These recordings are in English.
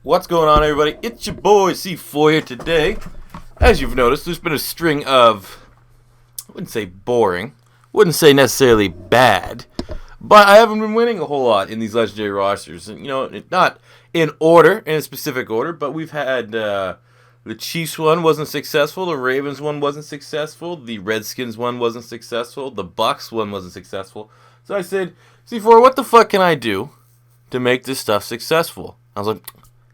What's going on, everybody? It's your boy C4 here today. As you've noticed, there's been a string of, I wouldn't say boring, wouldn't say necessarily bad, but I haven't been winning a whole lot in these legendary rosters. And, not in order, in a specific order, but we've had the Chiefs one wasn't successful, the Ravens one wasn't successful, the Redskins one wasn't successful, the Bucks one wasn't successful. So I said, C4, what the fuck can I do to make this stuff successful? I was like,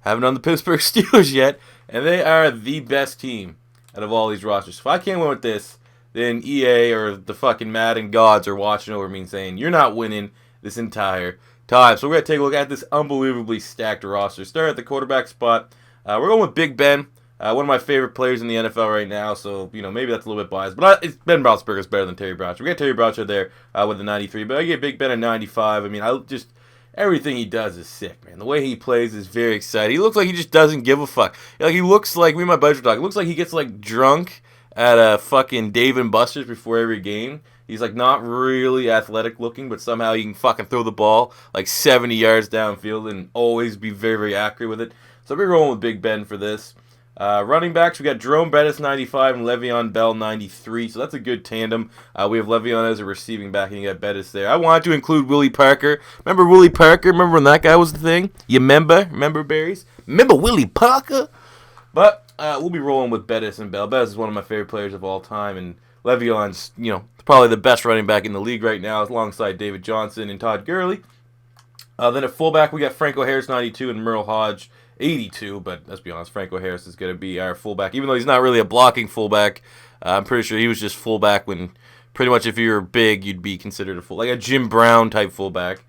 haven't done the Pittsburgh Steelers yet, and they are the best team out of all these rosters. If I can't win with this, then EA or the fucking Madden gods are watching over me and saying, you're not winning this entire time. So we're going to take a look at this unbelievably stacked roster. Start at the quarterback spot. We're going with Big Ben, one of my favorite players in the NFL right now, so maybe that's a little bit biased. But Ben Roethlisberger is better than Terry Bradshaw. We got Terry Bradshaw there with the 93, but I get Big Ben at 95. Everything he does is sick, man. The way he plays is very exciting. He looks like he just doesn't give a fuck. He looks like, me and my buddies were talking, it looks like he gets, drunk at a fucking Dave & Buster's before every game. He's, not really athletic looking, but somehow he can fucking throw the ball, 70 yards downfield and always be very, very accurate with it. So we're rolling with Big Ben for this. Running backs, we got Jerome, Bettis, 95, and Le'Veon Bell, 93. So that's a good tandem. We have Le'Veon as a receiving back, and you got Bettis there. I wanted to include Willie Parker. Remember Willie Parker? Remember when that guy was the thing? You remember? Remember, Berries? Remember Willie Parker? But we'll be rolling with Bettis and Bell. Bettis is one of my favorite players of all time, and Le'Veon's, probably the best running back in the league right now, alongside David Johnson and Todd Gurley. Then at fullback, we got Franco Harris, 92, and Merle Hodge, 82, but let's be honest, Franco Harris is going to be our fullback. Even though he's not really a blocking fullback, I'm pretty sure he was just fullback when pretty much if you were big, you'd be considered a full, like a Jim Brown type fullback.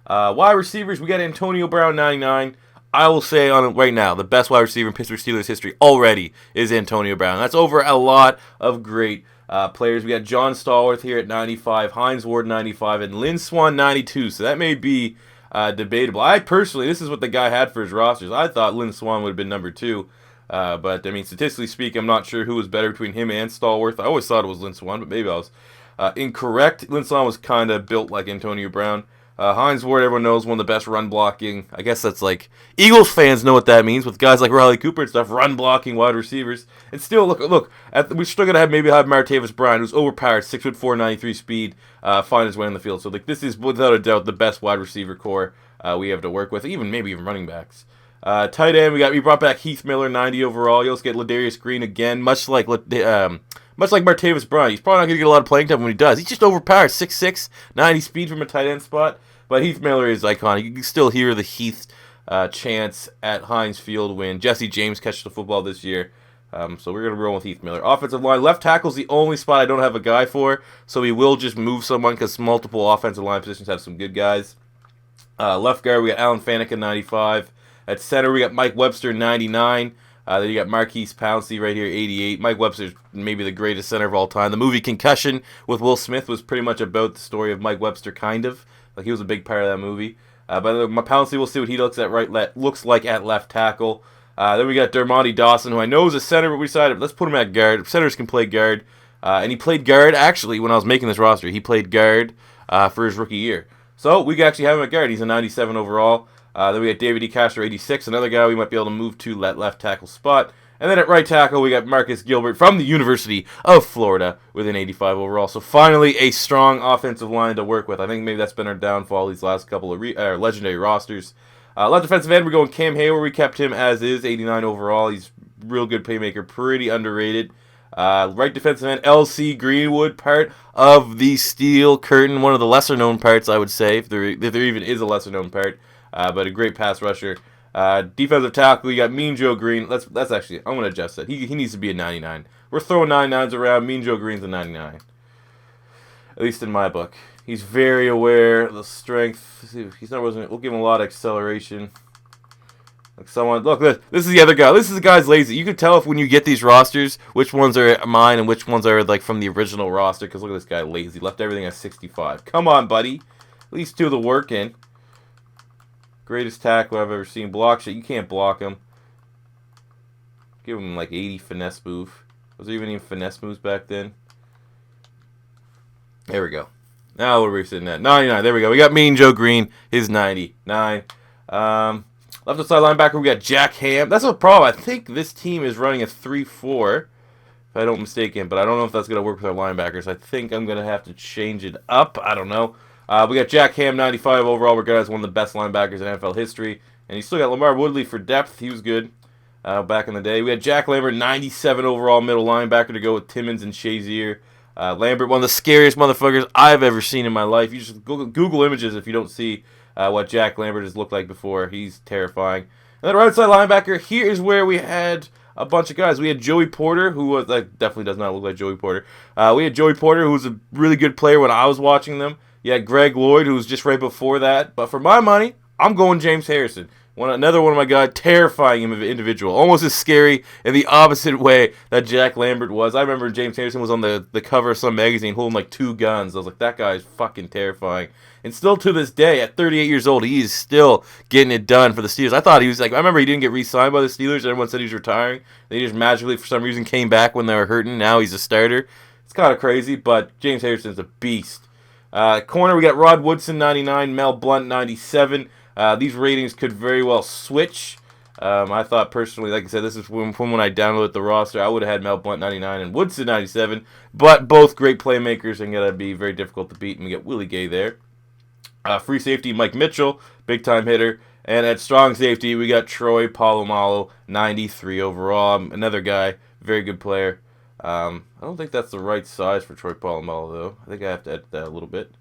Wide receivers, we got Antonio Brown, 99. I will say on it right now, the best wide receiver in Pittsburgh Steelers history already is Antonio Brown. That's over a lot of great players. We got John Stallworth here at 95, Hines Ward, 95, and Lynn Swann, 92. So that may be debatable. I personally, this is what the guy had for his rosters. I thought Lynn Swann would have been number 2. But, statistically speaking, I'm not sure who was better between him and Stallworth. I always thought it was Lynn Swann, but maybe I was incorrect. Lynn Swann was kind of built like Antonio Brown. Hines Ward, everyone knows, one of the best run blocking. I guess that's Eagles fans know what that means with guys like Riley Cooper and stuff, run blocking wide receivers. And still, look, we're still going to have Martavis Bryant, who's overpowered, 6'4", 93 speed, find his way on the field. So, this is without a doubt the best wide receiver core we have to work with, maybe even running backs. Tight end, we brought back Heath Miller, 90 overall. You also get Ladarius Green again, much like Martavis Bryant. He's probably not going to get a lot of playing time when he does. He's just overpowered, 6'6", 90 speed from a tight end spot. But Heath Miller is iconic. You can still hear the Heath chants at Heinz Field when Jesse James catches the football this year. So we're going to roll with Heath Miller. Offensive line, left tackle is the only spot I don't have a guy for. So we will just move someone because multiple offensive line positions have some good guys. Left guard, we got Alan Faneca, 95. At center, we got Mike Webster, 99. Then you got Marquise Pouncey right here, 88. Mike Webster's maybe the greatest center of all time. The movie Concussion with Will Smith was pretty much about the story of Mike Webster, kind of. He was a big part of that movie. But Pouncey, we'll see what he looks like at left tackle. Then we got Dermontti Dawson, who I know is a center, but we decided let's put him at guard. Centers can play guard. And he played guard, actually, when I was making this roster. He played guard for his rookie year. So we can actually have him at guard. He's a 97 overall. Then we got David E. Castro, 86, another guy we might be able to move to that left tackle spot. And then at right tackle, we got Marcus Gilbert from the University of Florida with an 85 overall. So finally, a strong offensive line to work with. I think maybe that's been our downfall these last couple of legendary rosters. Left defensive end, we're going Cam Hayward. We kept him as is, 89 overall. He's real good playmaker, pretty underrated. Right defensive end, L.C. Greenwood, part of the Steel Curtain, one of the lesser-known parts, I would say, if there even is a lesser-known part. But a great pass rusher. Defensive tackle, you got Mean Joe Green. That's actually, I'm going to adjust that. He needs to be a 99. We're throwing 99s around. Mean Joe Green's a 99. At least in my book. He's very aware of the strength. We'll give him a lot of acceleration. Look, this is the other guy. This is the guy's lazy. You can tell if when you get these rosters, which ones are mine and which ones are from the original roster. Because look at this guy, lazy. Left everything at 65. Come on, buddy. At least do the work in. Greatest tackler I've ever seen. Block shit. You can't block him. Give him 80 finesse move. Was there even finesse moves back then? There we go. Now what are we sitting at? 99. There we go. We got Mean Joe Green. His 99. Left outside linebacker, we got Jack Ham. That's a problem. I think this team is running a 3-4, if I don't mistake but I don't know if that's going to work with our linebackers. I think I'm going to have to change it up. I don't know. We got Jack Ham, 95 overall, regarded as one of the best linebackers in NFL history. And you still got Lamar Woodley for depth. He was good back in the day. We had Jack Lambert, 97 overall middle linebacker to go with Timmons and Shazier. Lambert, one of the scariest motherfuckers I've ever seen in my life. You just Google images if you don't see what Jack Lambert has looked like before. He's terrifying. And then right side linebacker, here is where we had a bunch of guys. We had Joey Porter, who was definitely does not look like Joey Porter. We had Joey Porter, who was a really good player when I was watching them. You had Greg Lloyd, who was just right before that. But for my money, I'm going James Harrison. Another one of my guys, terrifying individual. Almost as scary in the opposite way that Jack Lambert was. I remember James Harrison was on the cover of some magazine holding like 2 guns. I was like, that guy is fucking terrifying. And still to this day, at 38 years old, he is still getting it done for the Steelers. I thought he was like, I remember he didn't get re-signed by the Steelers. Everyone said he was retiring. They just magically, for some reason, came back when they were hurting. Now he's a starter. It's kind of crazy, but James Harrison's a beast. Corner, we got Rod Woodson, 99, Mel Blount, 97. These ratings could very well switch. I thought personally, like I said, this is from when I downloaded the roster. I would have had Mel Blount 99 and Woodson 97, but both great playmakers and going to be very difficult to beat, and we get Willie Gay there. Free safety, Mike Mitchell, big-time hitter. And at strong safety, we got Troy Polamalu, 93 overall. Another guy, very good player. I don't think that's the right size for Troy Polamalu, though. I think I have to edit that a little bit.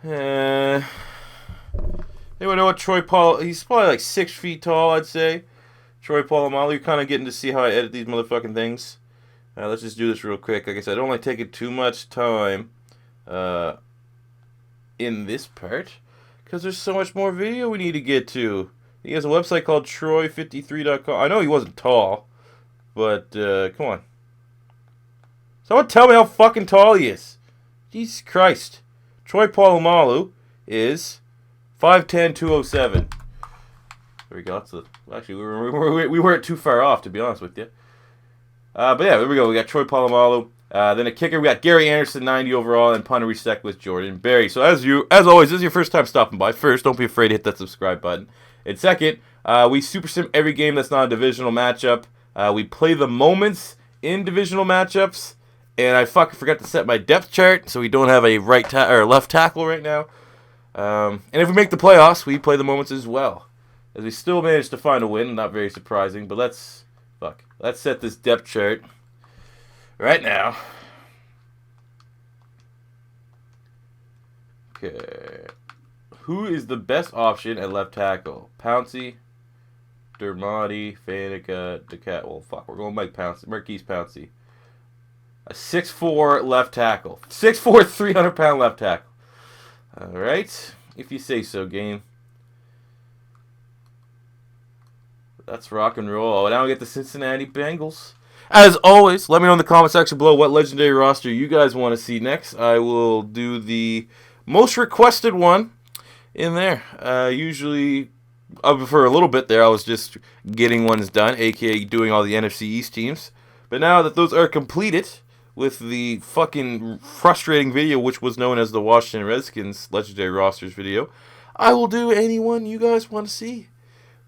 Anyone know what Troy Paul? He's probably like 6 feet tall, I'd say. Troy Polamalu. You're kind of getting to see how I edit these motherfucking things. Let's just do this real quick. Like I said, I don't like taking too much time in this part because there's so much more video we need to get to. He has a website called Troy53.com. I know he wasn't tall, but come on. Someone tell me how fucking tall he is. Jesus Christ. Troy Polamalu is 5'10", 207. There we go. That's actually, we weren't too far off, to be honest with you. But yeah, there we go. We got Troy Polamalu. Then a kicker, we got Gary Anderson, 90 overall, and punter we stuck with Jordan Berry. So as always, this is your first time stopping by. First, don't be afraid to hit that subscribe button. And second, we super sim every game that's not a divisional matchup. We play the moments in divisional matchups, and I fucking forgot to set my depth chart, so we don't have a left tackle right now. And if we make the playoffs, we play the moments as well. As we still managed to find a win, not very surprising, but let's set this depth chart right now. Okay. Who is the best option at left tackle? Pouncey, Dermody, Faneca, DeCat. Well, fuck, we're going Mike Pouncey, Marquise Pouncey. A 6'4" left tackle. 6'4", 300-pound left tackle. Alright, if you say so, game. That's rock and roll. Now we get the Cincinnati Bengals. As always, let me know in the comment section below what legendary roster you guys want to see next. I will do the most requested one in there. Usually, for a little bit there, I was just getting ones done, aka doing all the NFC East teams. But now that those are completed, with the fucking frustrating video, which was known as the Washington Redskins Legendary Rosters video, I will do any one you guys want to see.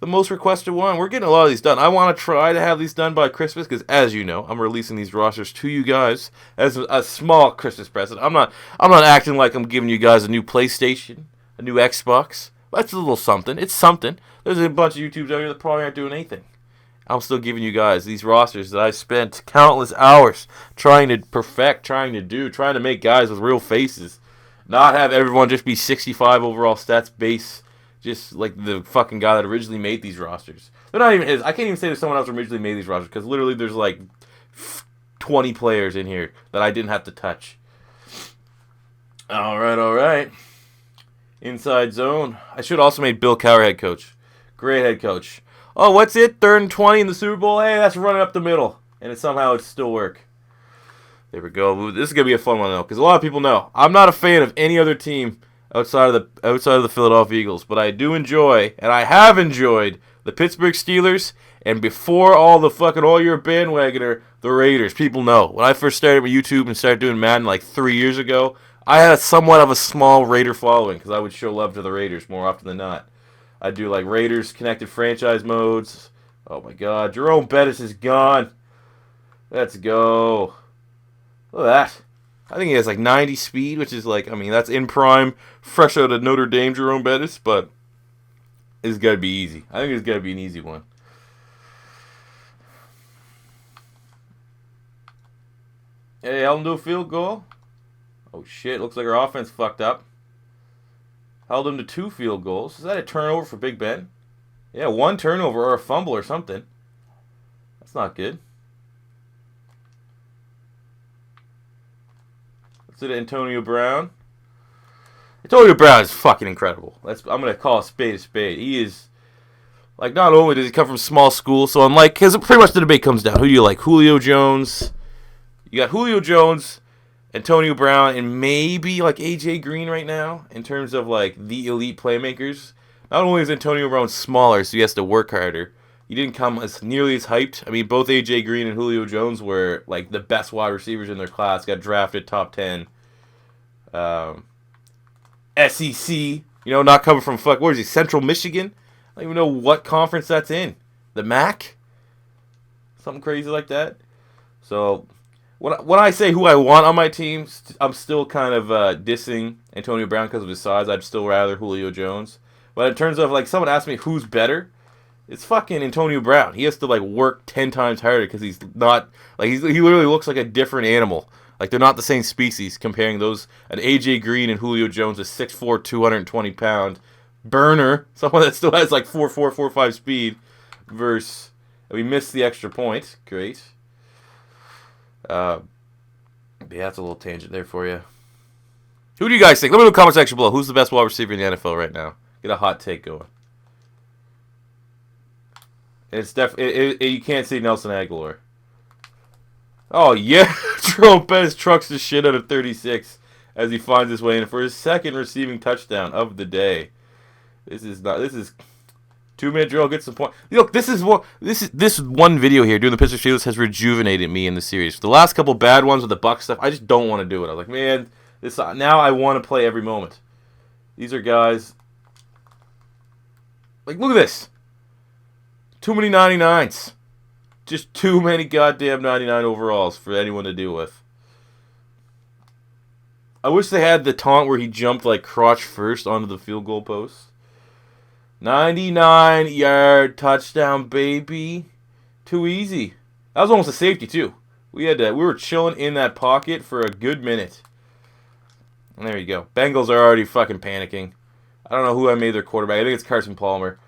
The most requested one. We're getting a lot of these done. I want to try to have these done by Christmas, because as you know, I'm releasing these rosters to you guys as a small Christmas present. I'm not acting like I'm giving you guys a new PlayStation, a new Xbox. That's a little something. It's something. There's a bunch of YouTubers out here that probably aren't doing anything. I'm still giving you guys these rosters that I've spent countless hours trying to perfect, trying to make guys with real faces. Not have everyone just be 65 overall stats base, just like the fucking guy that originally made these rosters. They're not even his. I can't even say there's someone else who originally made these rosters, because literally there's like 20 players in here that I didn't have to touch. Alright. Inside zone. I should also make Bill Cowher head coach. Great head coach. Oh, what's it? 3rd and 20 in the Super Bowl? Hey, that's running up the middle. And somehow it still work. There we go. This is going to be a fun one, though, because a lot of people know I'm not a fan of any other team outside of the Philadelphia Eagles. But I do enjoy, and I have enjoyed, the Pittsburgh Steelers, and before all your bandwagoner, the Raiders. People know. When I first started with YouTube and started doing Madden like 3 years ago, I had somewhat of a small Raider following, because I would show love to the Raiders more often than not. I do like Raiders connected franchise modes. Oh my God, Jerome Bettis is gone. Let's go. Look at that. I think he has like 90 speed, which is like, I mean, that's in prime, fresh out of Notre Dame Jerome Bettis, but it's got to be easy. I think it's got to be an easy one. Hey, held him to a field goal. Oh shit, looks like our offense fucked up. Held him to 2 field goals. Is that a turnover for Big Ben? Yeah, 1 turnover or a fumble or something. That's not good. Let's to Antonio Brown. Antonio Brown is fucking incredible. I'm going to call a spade a spade. He is, like, not only does he come from small school, so unlike, because pretty much the debate comes down. Who do you like? Julio Jones. You got Julio Jones, Antonio Brown, and maybe like AJ Green right now in terms of like the elite playmakers. Not only is Antonio Brown smaller, so he has to work harder. He didn't come as nearly as hyped. I mean, both AJ Green and Julio Jones were like the best wide receivers in their class. Got drafted top 10. SEC, not coming from what is he? Central Michigan. I don't even know what conference that's in. The MAC, something crazy like that. So. When I say who I want on my team, I'm still kind of dissing Antonio Brown because of his size. I'd still rather Julio Jones. But in terms of, like, someone asked me who's better, it's fucking Antonio Brown. He has to, like, work 10 times harder because he's not, like, he literally looks like a different animal. Like, they're not the same species, comparing those, an AJ Green and Julio Jones, a 6'4", 220-pound burner, someone that still has, like, 4'4", 4'5" speed, versus, we missed the extra point. Great. Yeah, that's a little tangent there for you. Who do you guys think? Let me know in the comment section below. Who's the best wide receiver in the NFL right now? Get a hot take going. It's you can't see Nelson Aguilar. Oh yeah, Jerome Bettis trucks the shit out of 36 as he finds his way in for his second receiving touchdown of the day. This is 2-minute drill, get some points. Look, this one video here doing the Pittsburgh Steelers has rejuvenated me in the series. The last couple bad ones with the Bucs stuff, I just don't want to do it. I was like, man, now I want to play every moment. These are guys. Like, look at this. Too many 99s. Just too many goddamn 99 overalls for anyone to deal with. I wish they had the taunt where he jumped like crotch first onto the field goal post. 99-yard touchdown, baby. Too easy. That was almost a safety, too. We were chilling in that pocket for a good minute. And there you go. Bengals are already fucking panicking. I don't know who I made their quarterback. I think it's Carson Palmer.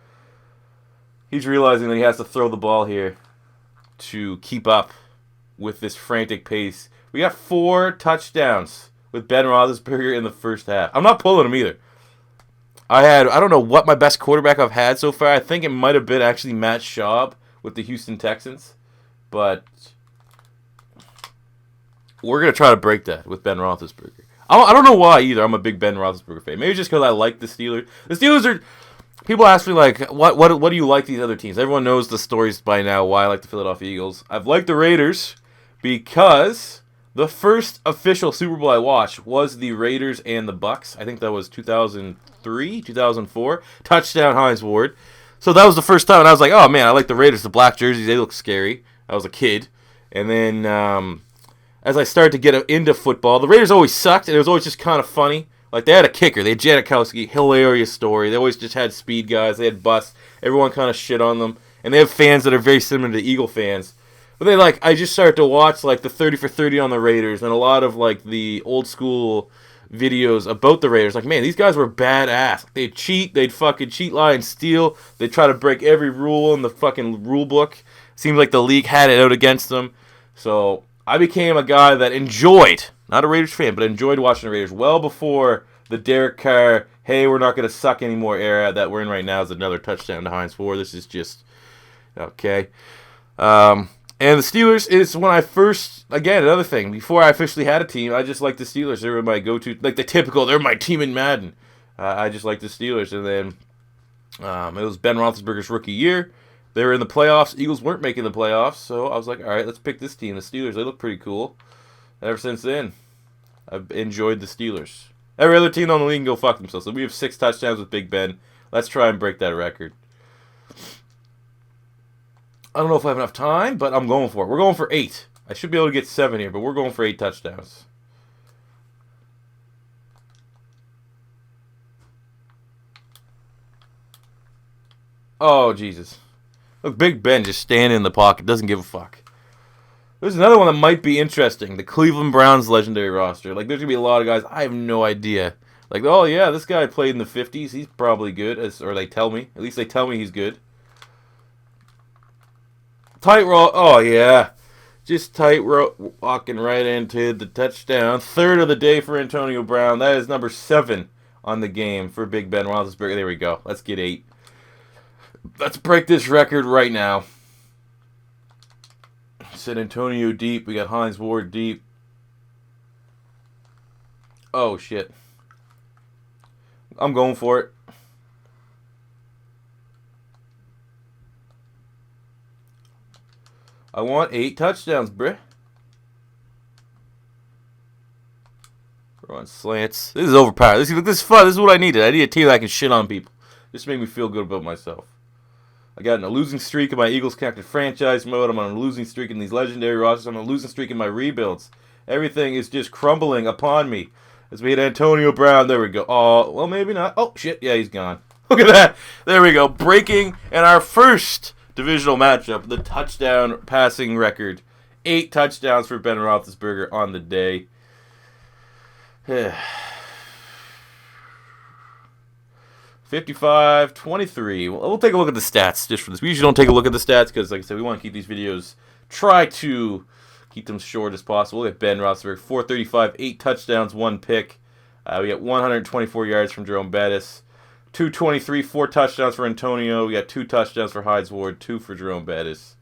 He's realizing that he has to throw the ball here to keep up with this frantic pace. We got 4 touchdowns with Ben Roethlisberger in the first half. I'm not pulling him either. I don't know what my best quarterback I've had so far. I think it might have been actually Matt Schaub with the Houston Texans. But we're going to try to break that with Ben Roethlisberger. I don't know why either. I'm a big Ben Roethlisberger fan. Maybe just because I like the Steelers. The Steelers are... People ask me, like, what do you like these other teams? Everyone knows the stories by now why I like the Philadelphia Eagles. I've liked the Raiders because the first official Super Bowl I watched was the Raiders and the Bucks. I think that was 2003, 2004. Touchdown Hines Ward. So that was the first time, and I was like, oh, man, I like the Raiders. The black jerseys, they look scary. I was a kid. And then as I started to get into football, the Raiders always sucked, and it was always just kind of funny. Like, they had a kicker. They had Janikowski. Hilarious story. They always just had speed guys. They had busts. Everyone kind of shit on them. And they have fans that are very similar to the Eagle fans. But I just started to watch, like, the 30 for 30 on the Raiders and a lot of, like, the old school videos about the Raiders. Like, man, these guys were badass. They'd cheat. They'd fucking cheat, lie, and steal. They'd try to break every rule in the fucking rule book. Seemed like the league had it out against them. So I became a guy that enjoyed, not a Raiders fan, but enjoyed watching the Raiders well before the Derek Carr, hey, we're not going to suck anymore era that we're in right now is another touchdown to Hines Ward. This is just, okay. And the Steelers is when I first, again, another thing, before I officially had a team, I just liked the Steelers. They were my go-to, like the typical, they're my team in Madden. I just liked the Steelers. And then it was Ben Roethlisberger's rookie year. They were in the playoffs. Eagles weren't making the playoffs. So I was like, all right, let's pick this team, the Steelers. They look pretty cool. Ever since then, I've enjoyed the Steelers. Every other team on the league can go fuck themselves. So we have 6 touchdowns with Big Ben. Let's try and break that record. I don't know if I have enough time, but I'm going for it. We're going for 8. I should be able to get 7 here, but we're going for 8 touchdowns. Oh, Jesus. Look, Big Ben just standing in the pocket. Doesn't give a fuck. There's another one that might be interesting. The Cleveland Browns legendary roster. Like, there's going to be a lot of guys. I have no idea. Like, oh, yeah, this guy played in the 50s. He's probably good. Or they tell me. At least they tell me he's good. Tightrope. Oh, yeah. Just tightrope. Walking right into the touchdown. 3rd of the day for Antonio Brown. That is number 7 on the game for Big Ben Roethlisberger. There we go. Let's get 8. Let's break this record right now. Said Antonio deep. We got Hines Ward deep. Oh, shit. I'm going for it. I want 8 touchdowns, bruh. We're on slants. This is overpowered. This is fun. This is what I needed. I need a team that I can shit on people. This made me feel good about myself. I got in a losing streak in my Eagles Connected franchise mode. I'm on a losing streak in these legendary rosters. I'm on a losing streak in my rebuilds. Everything is just crumbling upon me. As we hit Antonio Brown. There we go. Oh, well, maybe not. Oh, shit. Yeah, he's gone. Look at that. There we go. Breaking in our first divisional matchup, the touchdown passing record. 8 touchdowns for Ben Roethlisberger on the day. 55-23. We'll take a look at the stats just for this. We usually don't take a look at the stats because, like I said, we want to keep these videos, try to keep them short as possible. We have Ben Roethlisberger, 435, 8 touchdowns, 1 pick. We got 124 yards from Jerome Bettis. 223, 4 touchdowns for Antonio. We got 2 touchdowns for Hines Ward, 2 for Jerome Bettis.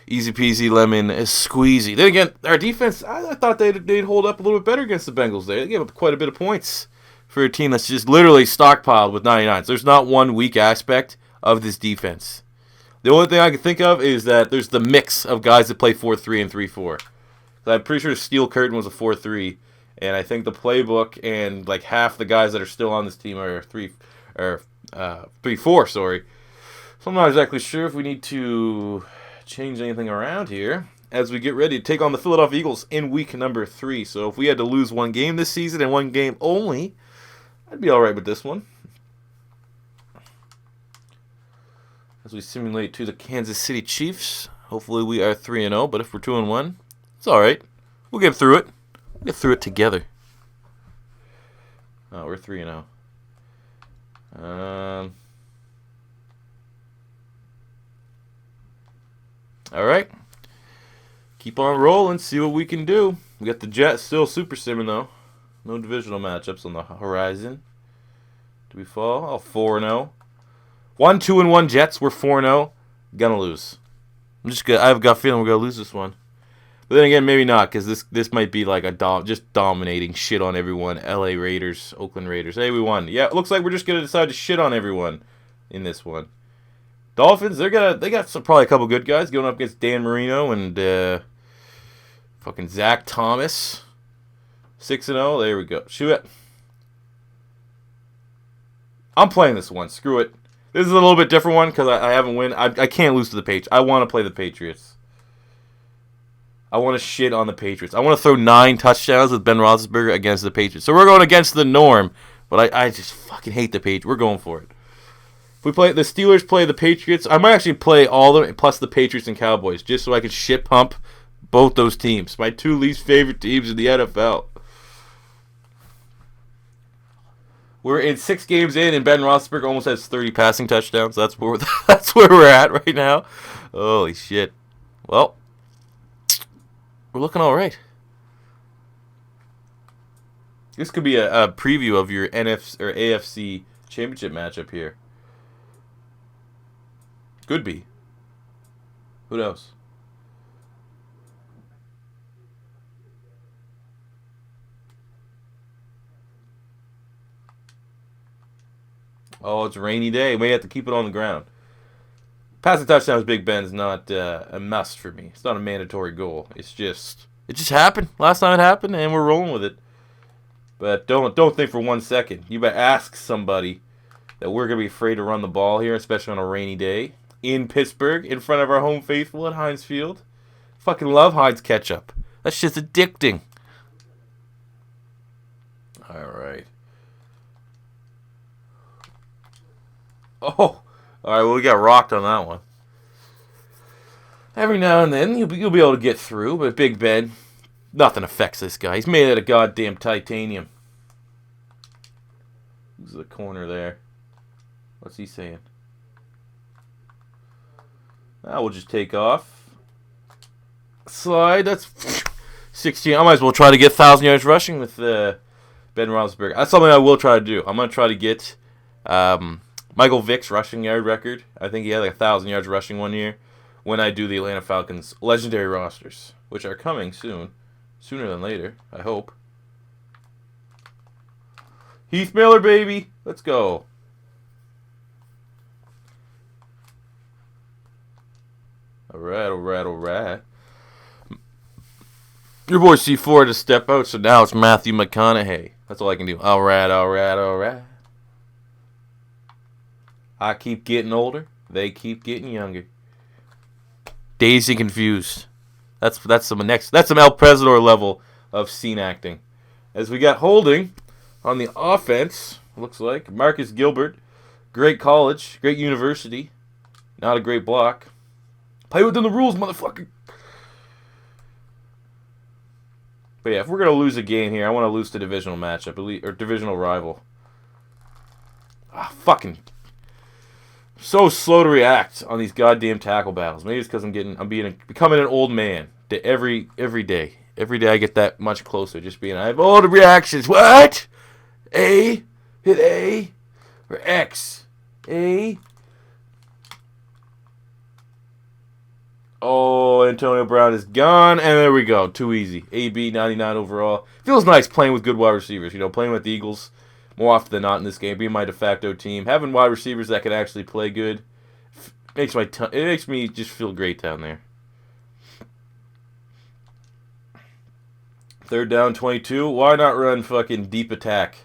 Easy peasy lemon squeezy. Then again, our defense, I thought they'd hold up a little bit better against the Bengals. They gave up quite a bit of points for a team that's just literally stockpiled with 99s. There's not one weak aspect of this defense. The only thing I can think of is that there's the mix of guys that play 4-3 and 3-4. I'm pretty sure Steel Curtain was a 4-3, and I think the playbook and like half the guys that are still on this team are 3-4. Sorry. So I'm not exactly sure if we need to change anything around here as we get ready to take on the Philadelphia Eagles in week number 3. So if we had to lose one game this season and one game only, I'd be all right with this one. As we simulate to the Kansas City Chiefs. Hopefully we are 3-0, but if we're 2-1, it's all right. We'll get through it. We'll get through it together. Oh, we're 3-0. All right. Keep on rolling. See what we can do. We got the Jets still super simming, though. No divisional matchups on the horizon. Do we fall? Oh, 4-0. 1-2-1 Jets. We're 4-0. Gonna lose. I have a gut feeling we're gonna lose this one. But then again, maybe not, because this might be like just dominating shit on everyone. LA Raiders, Oakland Raiders. Hey, we won. Yeah, it looks like we're just gonna decide to shit on everyone in this one. Dolphins, they got probably a couple good guys going up against Dan Marino and fucking Zach Thomas. 6-0. There we go. Shoot it. I'm playing this one. Screw it. This is a little bit different one because I haven't win. I can't lose to the Patriots. I want to play the Patriots. I want to shit on the Patriots. I want to throw 9 touchdowns with Ben Roethlisberger against the Patriots. So we're going against the norm, but I just fucking hate the Patriots. We're going for it. If we play the Steelers, play the Patriots, I might actually play all of them plus the Patriots and Cowboys just so I can shit pump both those teams. My 2 least favorite teams in the NFL. We're in 6 games in, and Ben Roethlisberger almost has 30 passing touchdowns. That's where we're at right now. Holy shit. Well, we're looking all right. This could be a preview of your NFC or AFC championship matchup here. Could be. Who knows? Oh, it's a rainy day. We have to keep it on the ground. Passing touchdowns, Big Ben's not a must for me. It's not a mandatory goal. It just happened. Last time it happened, and we're rolling with it. But don't think for 1 second. You better ask somebody that we're going to be afraid to run the ball here, especially on a rainy day. In Pittsburgh, in front of our home faithful at Heinz Field. Fucking love Heinz ketchup. That shit's addicting. Alright. Oh! Alright, well, we got rocked on that one. Every now and then, you'll be able to get through, but Big Ben, nothing affects this guy. He's made out of goddamn titanium. Who's the corner there? What's he saying? Now we'll just take off. Slide. That's 16. I might as well try to get 1,000 yards rushing with Ben Roethlisberger. That's something I will try to do. I'm going to try to get Michael Vick's rushing yard record. I think he had like 1,000 yards rushing one year when I do the Atlanta Falcons legendary rosters, which are coming soon. Sooner than later, I hope. Heath Miller, baby. Let's go. Alright. Your boy C4 had to step out, so now it's Matthew McConaughey. That's all I can do. Alright. I keep getting older. They keep getting younger. Dazed and confused. That's some El Presidor level of scene acting. As we got holding on the offense, looks like Marcus Gilbert, great college, great university, not a great block. Play within the rules, motherfucker. But yeah, if we're gonna lose a game here, I want to lose the divisional matchup or divisional rival. Fucking so slow to react on these goddamn tackle battles. Maybe it's because I'm becoming an old man. Every day I get that much closer. Just being, I have all the reactions. What? A hit A or X? A. Oh, Antonio Brown is gone, and there we go. Too easy. AB 99 overall. Feels nice playing with good wide receivers. Playing with the Eagles more often than not in this game, being my de facto team, having wide receivers that can actually play good makes me just feel great down there. 3rd down, 22. Why not run fucking deep attack?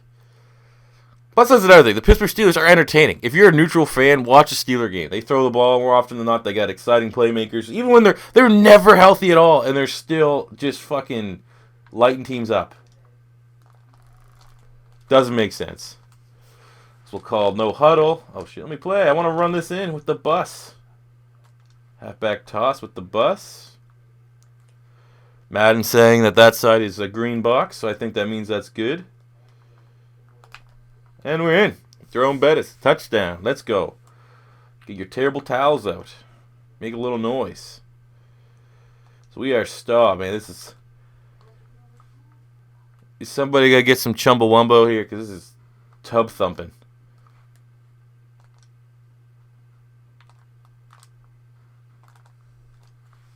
Plus, that's another thing. The Pittsburgh Steelers are entertaining. If you're a neutral fan, watch a Steeler game. They throw the ball more often than not. They got exciting playmakers. Even when they're never healthy at all, and they're still just fucking lighting teams up. Doesn't make sense. So we'll call no huddle. Oh, shit. Let me play. I want to run this in with the bus. Halfback toss with the bus. Madden saying that side is a green box, so I think that means that's good. And we're in. Jerome Bettis. Touchdown. Let's go. Get your terrible towels out. Make a little noise. So we are stopped, man. Is somebody got to get some Chumbawumbo here? Because this is tub thumping.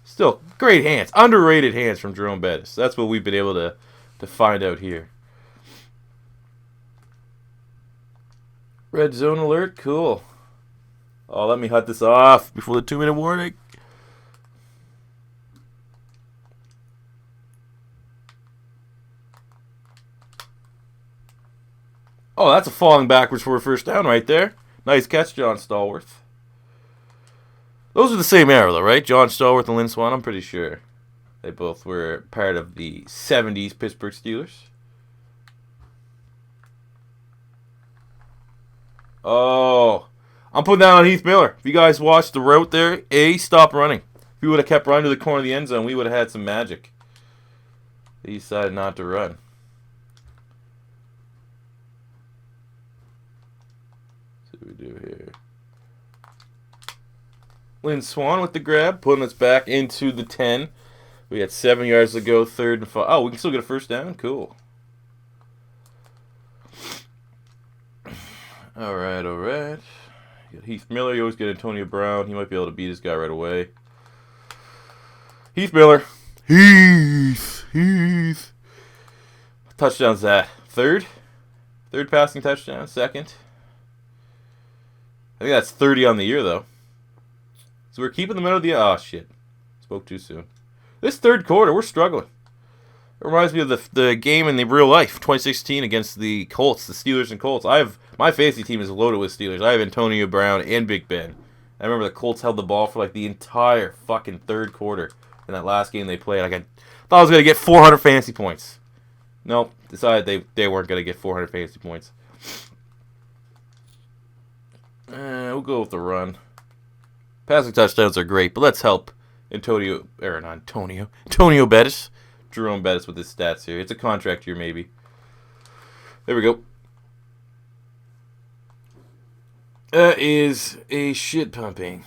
Still, great hands. Underrated hands from Jerome Bettis. That's what we've been able to find out here. Red zone alert. Cool. Oh, let me hut this off before the 2-minute warning. Oh, that's a falling backwards for a first down right there. Nice catch, John Stallworth. Those are the same era, though, right? John Stallworth and Lynn Swann, I'm pretty sure. They both were part of the 70s Pittsburgh Steelers. Oh, I'm putting that on Heath Miller. If you guys watched the route there, stop running. If he would have kept running to the corner of the end zone, we would have had some magic. He decided not to run. What do we do here? Lynn Swann with the grab, putting us back into the 10. We got 7 yards to go, 3rd and 5. Oh, we can still get a first down? Cool. All right. Got Heath Miller. You always get Antonio Brown. He might be able to beat this guy right away. Heath Miller. Heath. What touchdown's that? 3rd? 3rd passing touchdown? 2nd? I think that's 30 on the year, though. So we're keeping them out of the... Oh, shit. Spoke too soon. This 3rd quarter, we're struggling. It reminds me of the game in the real life, 2016 against the Colts, the Steelers and Colts. I have My fantasy team is loaded with Steelers. I have Antonio Brown and Big Ben. I remember the Colts held the ball for like the entire fucking third quarter in that last game they played. I thought I was going to get 400 fantasy points. Nope. Decided they weren't going to get 400 fantasy points. We'll go with the run. Passing touchdowns are great, but let's help Antonio Bettis. Jerome Bettis with his stats here. It's a contract year, maybe. There we go. That is a shit pumping.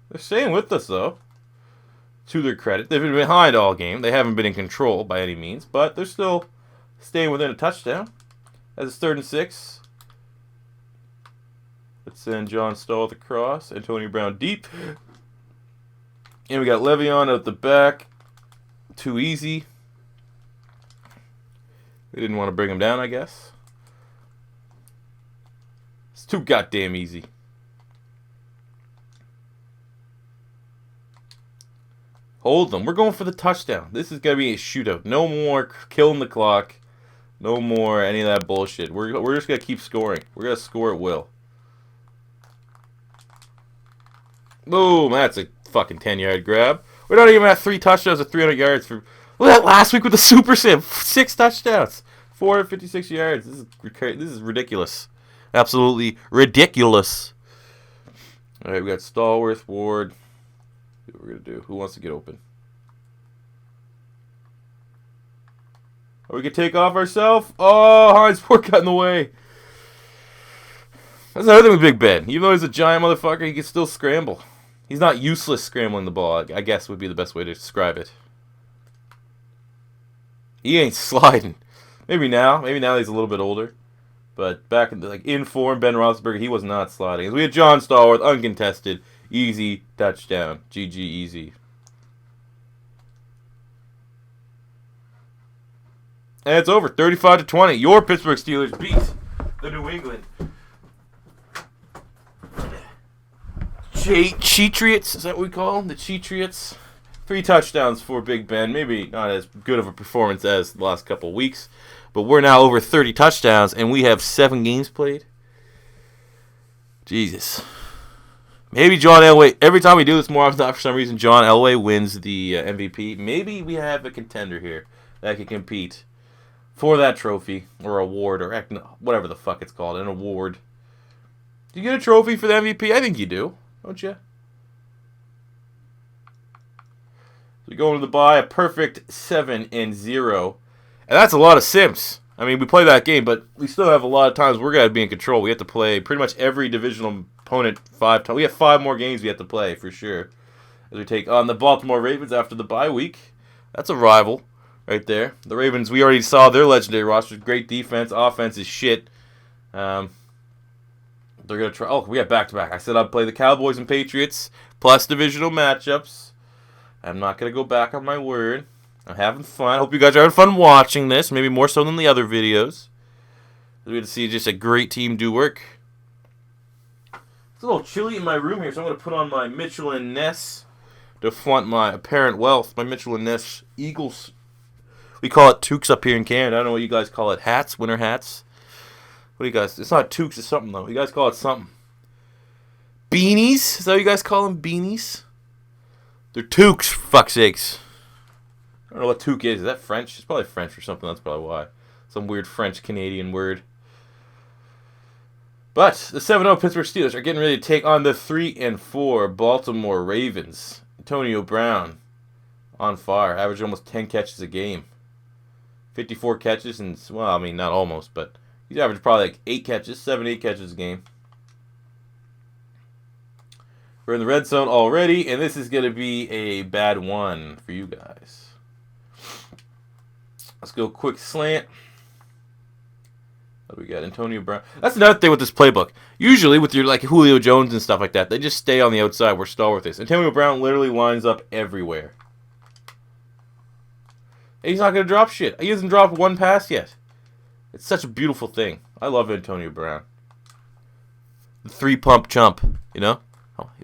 They're staying with us, though. To their credit. They've been behind all game. They haven't been in control by any means, but they're still staying within a touchdown. As it's 3rd and 6. Let's send John Stahl with the cross. Antonio Brown deep. And we got Le'Veon at the back. Too easy. We didn't want to bring him down, I guess. It's too goddamn easy. Hold them. We're going for the touchdown. This is going to be a shootout. No more killing the clock. No more any of that bullshit. We're just going to keep scoring. We're going to score at will. Boom. That's a fucking 10-yard grab. We're not even at 3 touchdowns at 300 yards. Look at that last week with the Super Sim. 6 touchdowns. 456 yards. This is ridiculous. Absolutely ridiculous. All right, we got Stallworth, Ward. See what we're going to do. Who wants to get open? Or we can take off ourselves. Oh, Hines Ford got in the way. That's another thing with Big Ben. Even though he's a giant motherfucker, he can still scramble. He's not useless scrambling the ball, I guess would be the best way to describe it. He ain't sliding. Maybe now he's a little bit older. But back in form, Ben Roethlisberger, he was not sliding. As we had John Stallworth, uncontested, easy touchdown. GG easy. And it's over, 35-20. Your Pittsburgh Steelers beat the New England Patriots. Is that what we call them? The Patriots. 3 touchdowns for Big Ben. Maybe not as good of a performance as the last couple of weeks. But we're now over 30 touchdowns, and we have 7 games played. Jesus. Maybe John Elway, every time we do this more often than not, for some reason, John Elway wins the MVP. Maybe we have a contender here that can compete for that trophy or award or whatever the fuck it's called, an award. Do you get a trophy for the MVP? I think you do, don't you? We go into the bye, a perfect 7-0. And that's a lot of sims. I mean, we play that game, but we still have a lot of times we're going to be in control. We have to play pretty much every divisional opponent 5 times. We have 5 more games we have to play, for sure. As we take on the Baltimore Ravens after the bye week. That's a rival right there. The Ravens, we already saw their legendary roster. Great defense. Offense is shit. They're going to try. Oh, we got back-to-back. I said I'd play the Cowboys and Patriots plus divisional matchups. I'm not going to go back on my word. I'm having fun. I hope you guys are having fun watching this, maybe more so than the other videos. We get to see just a great team do work. It's a little chilly in my room here, so I'm going to put on my Mitchell & Ness to flaunt my apparent wealth. My Mitchell & Ness Eagles. We call it toques up here in Canada. I don't know what you guys call it. Hats, winter hats. What do you guys? It's not toques, it's something though. You guys call it something. Beanies? Is that what you guys call them? Beanies? They're toques, for fuck's sakes. I don't know what toque is. Is that French? It's probably French or something. That's probably why. Some weird French-Canadian word. But the 7-0 Pittsburgh Steelers are getting ready to take on the 3-4 Baltimore Ravens. Antonio Brown on fire. Averaging almost 10 catches a game. 54 catches and, well, I mean, not almost, but he's averaged probably like 8 catches, 7-8 catches a game. We're in the red zone already, and this is going to be a bad one for you guys. Let's go quick slant. What do we got? Antonio Brown. That's another thing with this playbook. Usually with your like Julio Jones and stuff like that, they just stay on the outside where Stallworth is. Antonio Brown literally lines up everywhere. And he's not going to drop shit. He hasn't dropped one pass yet. It's such a beautiful thing. I love Antonio Brown. The 3-pump chump, you know?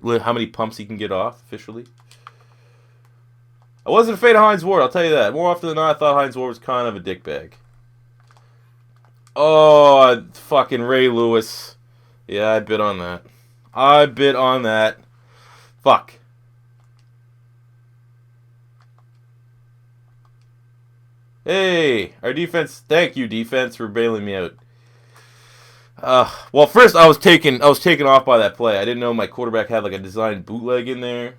How many pumps he can get off officially. I wasn't a fan of Hines Ward, I'll tell you that. More often than not, I thought Hines Ward was kind of a dickbag. Oh, fucking Ray Lewis. Yeah, I bid on that. I bid on that. Fuck. Hey, our defense. Thank you, defense, for bailing me out. Well, first I was taken off by that play. I didn't know my quarterback had like a designed bootleg in there.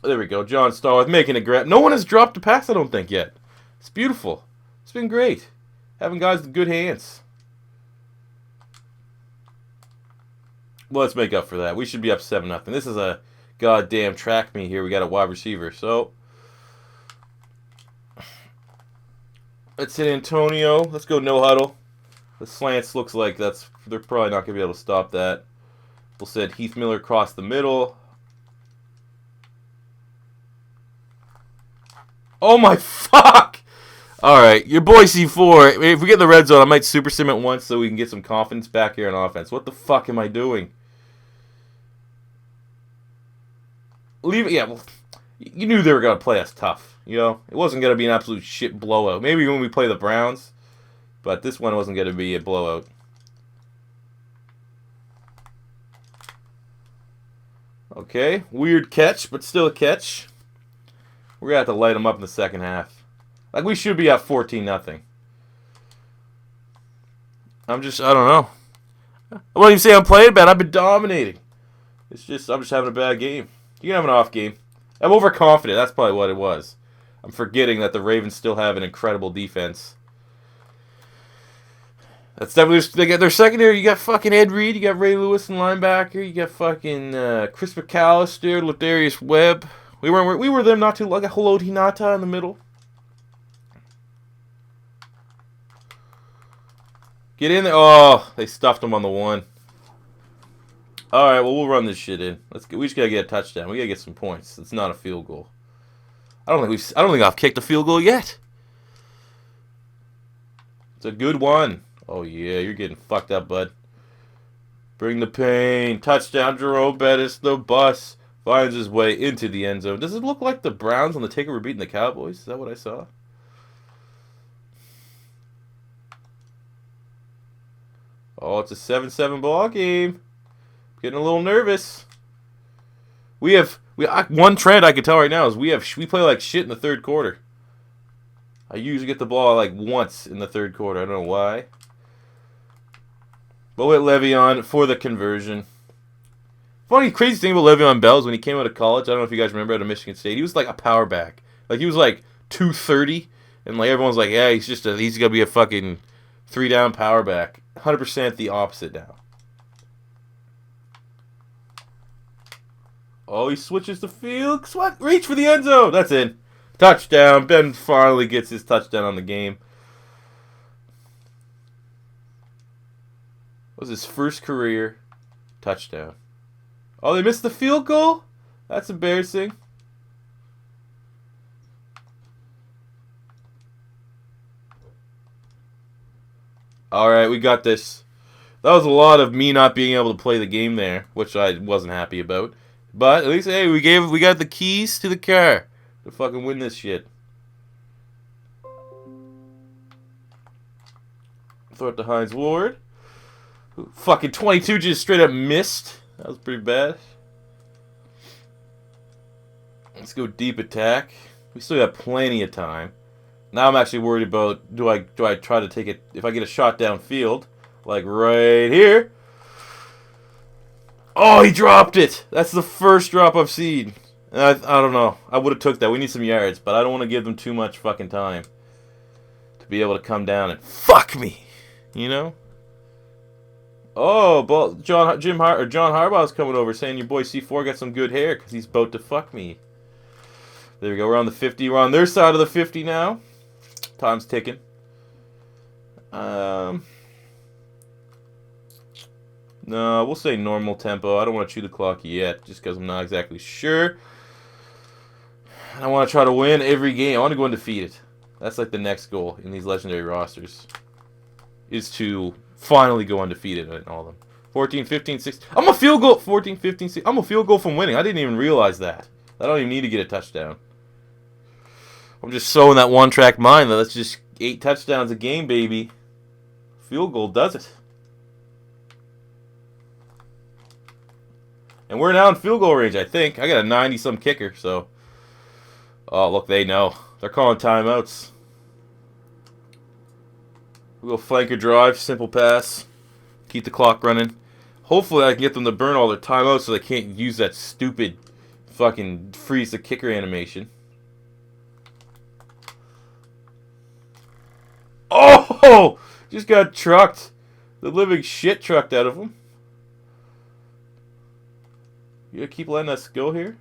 There we go. John Starworth making a grab. No one has dropped a pass, I don't think, yet. It's beautiful. It's been great. Having guys with good hands. Well, let's make up for that. We should be up 7-0. This is a goddamn track meet here. We got a wide receiver. So, let's hit Antonio. Let's go no huddle. The slants looks like they're probably not going to be able to stop that. We'll send Heath Miller across the middle. Oh my fuck! Alright, your boy C4. If we get in the red zone, I might super sim it once so we can get some confidence back here on offense. What the fuck am I doing? Leave it. Yeah, well, you knew they were going to play us tough. You know? It wasn't going to be an absolute shit blowout. Maybe when we play the Browns, but this one wasn't going to be a blowout. Okay, weird catch, but still a catch. We're going to have to light them up in the second half. Like, we should be up 14-0. I don't know. I won't even say I'm playing bad. I've been dominating. I'm just having a bad game. You can have an off game. I'm overconfident. That's probably what it was. I'm forgetting that the Ravens still have an incredible defense. That's definitely, they got their secondary. You got fucking Ed Reed. You got Ray Lewis in linebacker. You got fucking Chris McAllister, Ladarius Webb. We were them not too long. I got Haloti Hinata in the middle. Get in there. Oh, they stuffed him on the one. All right, well, we'll run this shit in. We just gotta get a touchdown. We gotta get some points. It's not a field goal. I don't think I've kicked a field goal yet. It's a good one. Oh yeah, you're getting fucked up, bud. Bring the pain. Touchdown, Jerome Bettis. The bus finds his way into the end zone. Does it look like the Browns on the ticket were beating the Cowboys? Is that what I saw? Oh, it's a 7-7 ball game. Getting a little nervous. One trend I can tell right now is we play like shit in the third quarter. I usually get the ball like once in the third quarter. I don't know why. But with Le'Veon for the conversion. Funny, crazy thing about Le'Veon Bell is when he came out of college, I don't know if you guys remember, out of Michigan State, he was like a power back. Like, he was like 230, and like everyone's like, yeah, he's going to be a fucking 3-down power back. 100% the opposite now. Oh, he switches the field. Reach for the end zone. That's in. Touchdown. Ben finally gets his touchdown on the game. Was his first career touchdown. Oh, they missed the field goal? That's embarrassing. Alright, we got this. That was a lot of me not being able to play the game there, which I wasn't happy about. But at least, hey, we got the keys to the car to fucking win this shit. Throw it to Hines Ward. Fucking 22 just straight up missed. That was pretty bad. Let's go deep attack. We still got plenty of time. Now I'm actually worried about, do I try to take it, if I get a shot downfield, like right here. Oh, he dropped it. That's the first drop I've seen. And I don't know. I would have took that. We need some yards, but I don't want to give them too much fucking time to be able to come down and fuck me. You know? Oh, but John Harbaugh's coming over saying your boy C4 got some good hair because he's about to fuck me. There we go. We're on the 50. We're on their side of the 50 now. Time's ticking. No, we'll say normal tempo. I don't want to chew the clock yet, just because I'm not exactly sure. I want to try to win every game. I want to go undefeated. That's like the next goal in these legendary rosters, is to finally go undefeated in all of them. 14, 15, 16. I'm a field goal. 14, 15, 16. I'm a field goal from winning. I didn't even realize that. I don't even need to get a touchdown. I'm just so in that one-track mind that let's just 8 touchdowns a game, baby. Field goal does it. And we're now in field goal range, I think. I got a 90-some kicker, so. Oh, look, they know. They're calling timeouts. We'll go flanker drive, simple pass. Keep the clock running. Hopefully I can get them to burn all their timeouts so they can't use that stupid fucking freeze the kicker animation. Oh! Just got trucked. The living shit trucked out of him. You gonna keep letting us go here?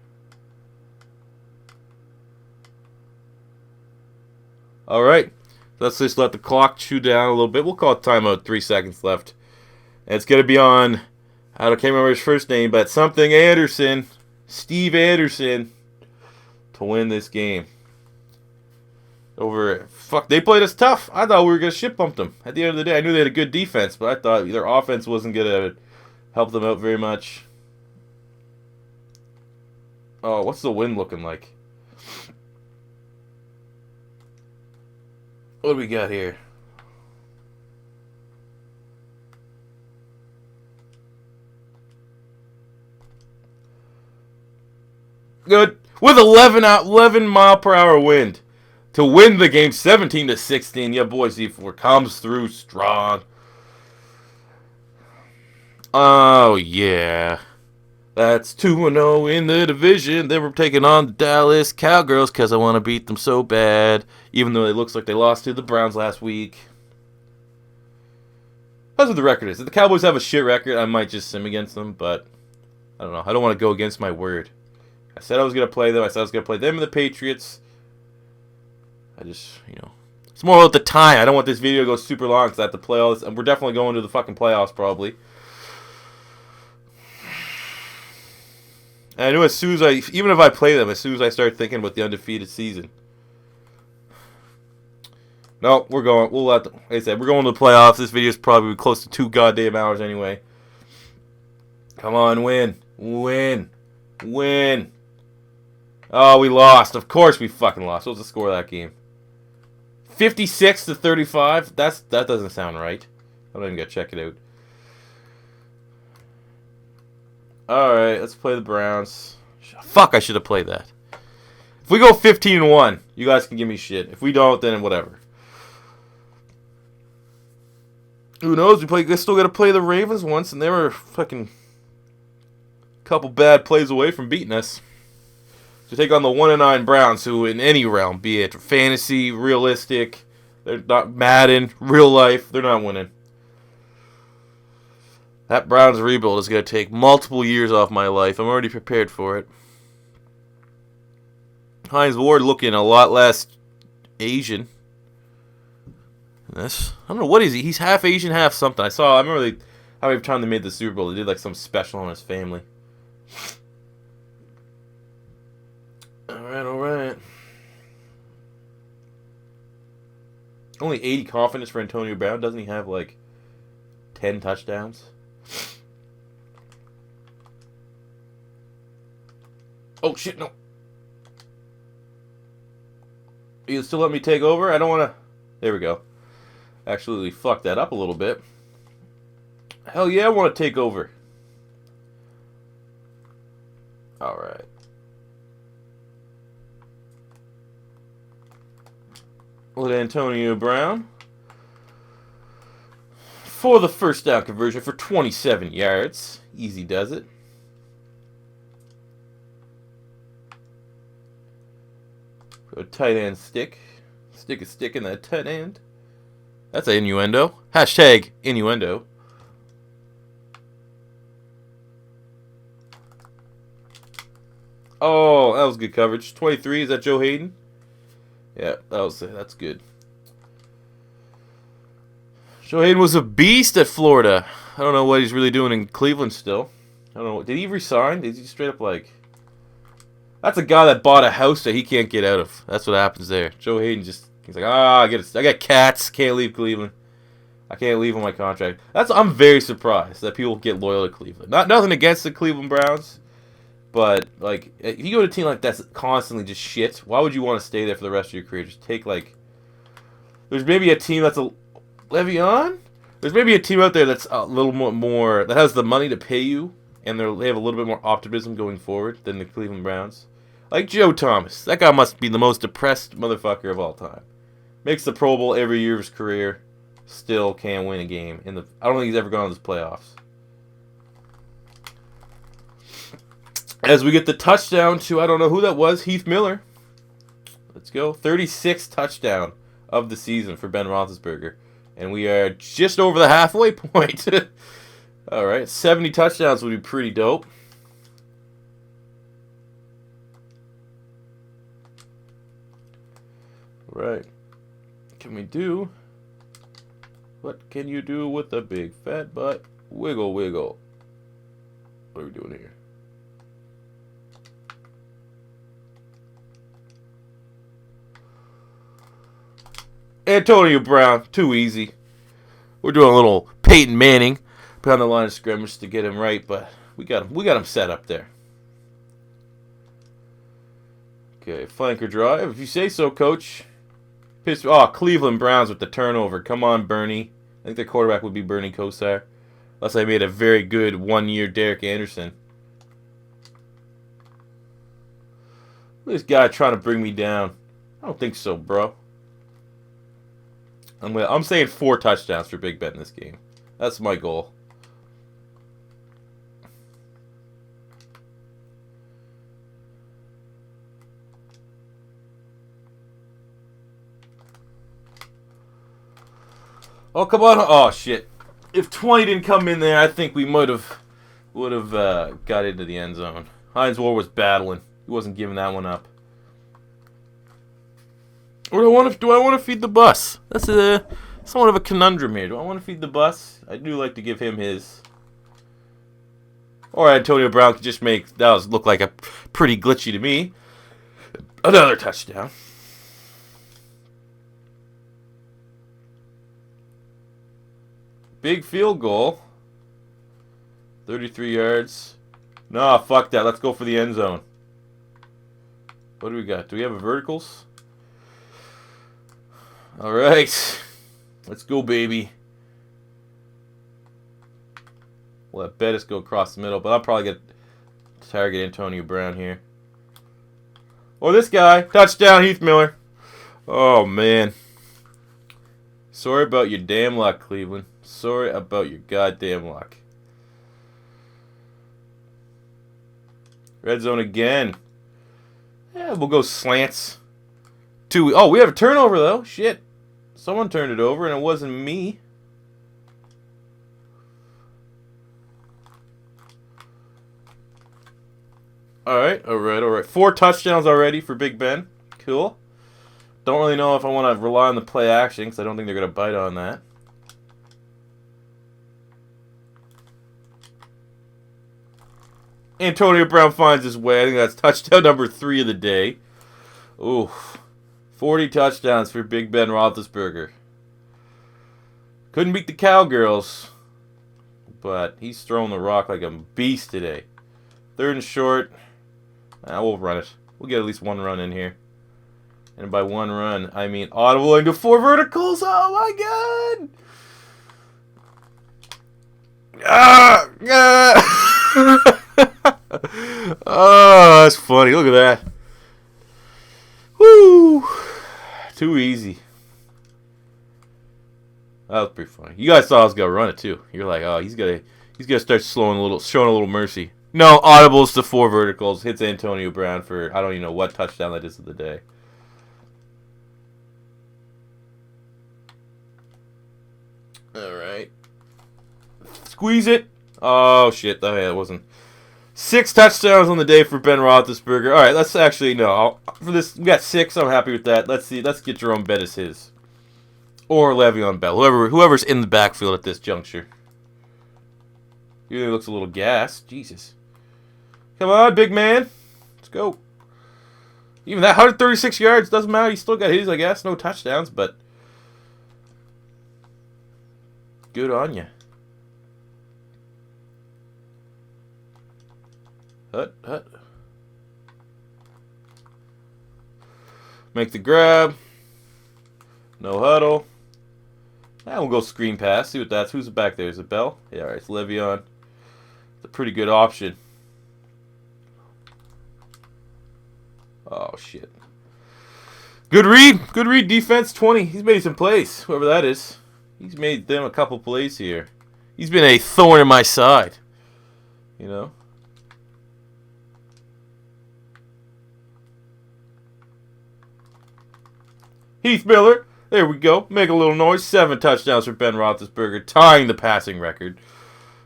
Alright. Let's just let the clock chew down a little bit. We'll call it timeout. 3 seconds left. And it's going to be on, I can't remember his first name, but something Anderson. Steve Anderson. To win this game. Fuck, they played us tough. I thought we were going to shit bump them. At the end of the day, I knew they had a good defense, but I thought their offense wasn't going to help them out very much. Oh, what's the wind looking like? What do we got here? Good. With 11 mile per hour wind to win the game 17-16. Yeah, boy, C4 comes through strong. Oh, yeah. That's 2-0 in the division. They were taking on the Dallas Cowgirls because I want to beat them so bad, even though it looks like they lost to the Browns last week. That's what the record is. If the Cowboys have a shit record, I might just sim against them, but I don't know. I don't want to go against my word. I said I was going to play them. I said I was going to play them and the Patriots. I just, it's more about the time. I don't want this video to go super long because I have to play all this. And we're definitely going to the fucking playoffs probably. And I knew as soon as even if I play them, as soon as I start thinking about the undefeated season. No, we're going. Like I said, we're going to the playoffs. This video is probably close to 2 goddamn hours anyway. Come on, win. Win. Win. Oh, we lost. Of course we fucking lost. What was the score of that game? 56-35? That doesn't sound right. I'm not even going to check it out. Alright, let's play the Browns. Fuck, I should have played that. If we go 15-1, you guys can give me shit. If we don't, then whatever. Who knows? We still got to play the Ravens once, and they were fucking couple bad plays away from beating us. To take on the 1-9 Browns, who in any realm, be it fantasy, realistic, they're not Madden, real life, they're not winning. That Browns rebuild is going to take multiple years off my life. I'm already prepared for it. Hines Ward looking a lot less Asian. I don't know, what is he? He's half Asian, half something. I remember how every time they made the Super Bowl, they did like some special on his family. Alright. Only 80 confidence for Antonio Brown. Doesn't he have like 10 touchdowns? Oh shit, no. You still let me take over? I don't want to. There we go. Actually fucked that up a little bit. Hell yeah, I want to take over. Alright. Look at Antonio Brown. For the first down conversion for 27 yards. Easy does it. A tight end stick. Stick a stick in that tight end. That's an innuendo. Hashtag innuendo. Oh, that was good coverage. 23, is that Joe Hayden? Yeah, that's good. Joe Hayden was a beast at Florida. I don't know what he's really doing in Cleveland still. I don't know. Did he resign? Did he straight up like... That's a guy that bought a house that he can't get out of. That's what happens there. Joe Hayden he's like, I got cats. Can't leave Cleveland. I can't leave on my contract. I'm very surprised that people get loyal to Cleveland. Nothing against the Cleveland Browns. But, like, if you go to a team like that's constantly just shit, why would you want to stay there for the rest of your career? Just take, like, There's maybe a team that's a Le'Veon. There's maybe a team out there that's a little more that has the money to pay you, and they have a little bit more optimism going forward than the Cleveland Browns. Like Joe Thomas. That guy must be the most depressed motherfucker of all time. Makes the Pro Bowl every year of his career. Still can't win a game. I don't think he's ever gone to the playoffs. As we get the touchdown to, I don't know who that was, Heath Miller. Let's go. 36th touchdown of the season for Ben Roethlisberger. And we are just over the halfway point. All right, 70 touchdowns would be pretty dope. All right. Can we do... What can you do with a big fat butt? Wiggle, wiggle. What are we doing here? Antonio Brown, too easy. We're doing a little Peyton Manning, put on the line of scrimmage to get him right, but we got him set up there. Okay, flanker drive. If you say so, coach. Cleveland Browns with the turnover. Come on, Bernie. I think their quarterback would be Bernie Kosar. Unless I made a very good one-year Derek Anderson. This guy trying to bring me down. I don't think so, bro. I'm saying 4 touchdowns for Big Ben in this game. That's my goal. Oh, come on. Oh, shit. If 20 didn't come in there, I think we would have got into the end zone. Hines Ward was battling. He wasn't giving that one up. Or do I want to feed the bus? That's somewhat of a conundrum here. Do I want to feed the bus? I do like to give him his. Or Antonio Brown could just make that look like a pretty glitchy to me. Another touchdown. Big field goal. 33 yards. Nah, fuck that. Let's go for the end zone. What do we got? Do we have a verticals? All right. Let's go, baby. We'll let Bettis go across the middle, but I'll probably get to target Antonio Brown here. Or this guy. Touchdown, Heath Miller. Oh, man. Sorry about your damn luck, Cleveland. Sorry about your goddamn luck. Red zone again. Yeah, we'll go slants. Oh, we have a turnover, though. Shit. Someone turned it over, and it wasn't me. All right. 4 touchdowns already for Big Ben. Cool. Don't really know if I want to rely on the play action, because I don't think they're going to bite on that. Antonio Brown finds his way. I think that's touchdown number 3 of the day. Ooh. 40 touchdowns for Big Ben Roethlisberger. Couldn't beat the Cowgirls, but he's throwing the rock like a beast today. 3rd and short. We'll run it. We'll get at least 1 run in here. And by 1 run, I mean audible into 4 verticals. Oh my god! Oh, that's funny. Look at that. Woo! Too easy. That was pretty funny. You guys saw I was gonna run it too. You're like, oh, he's gonna start showing a little mercy. No, audibles to 4 verticals. Hits Antonio Brown for I don't even know what touchdown that is of the day. All right. Squeeze it. Oh shit! Oh yeah, it wasn't. 6 touchdowns on the day for Ben Roethlisberger. All right, let's actually for this we got 6. I'm happy with that. Let's see. Let's get Jerome Bettis his, or Le'Veon Bell, whoever's in the backfield at this juncture. He really looks a little gassed. Jesus. Come on, big man. Let's go. Even that 136 yards doesn't matter. He still got his, I guess. No touchdowns, but good on you. Hut. Make the grab. No huddle. Now we'll go screen pass. See what that's. Who's back there? Is it Bell? Yeah, all right. It's Le'Veon. It's a pretty good option. Oh, shit. Good read. Good read. Defense 20. He's made some plays. Whoever that is. He's made them a couple plays here. He's been a thorn in my side. You know? Heath Miller. There we go. Make a little noise. 7 touchdowns for Ben Roethlisberger, tying the passing record.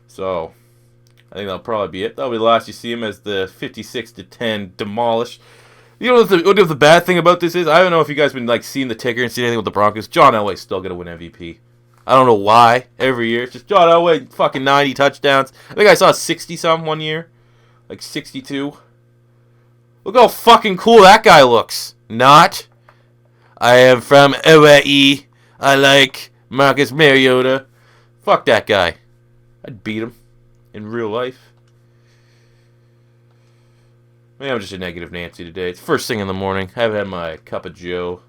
So, I think that'll probably be it. That'll be the last you see him as the 56-10 demolished. You know what the bad thing about this is? I don't know if you guys been like seeing the ticker and seeing anything with the Broncos. John Elway's still gonna win MVP. I don't know why. Every year, it's just John Elway, fucking 90 touchdowns. I think I saw 60-some one year, like 62. Look how fucking cool that guy looks. Not. I am from Hawaii. I like Marcus Mariota. Fuck that guy. I'd beat him in real life. Maybe I'm just a negative Nancy today. It's first thing in the morning. I haven't had my cup of joe.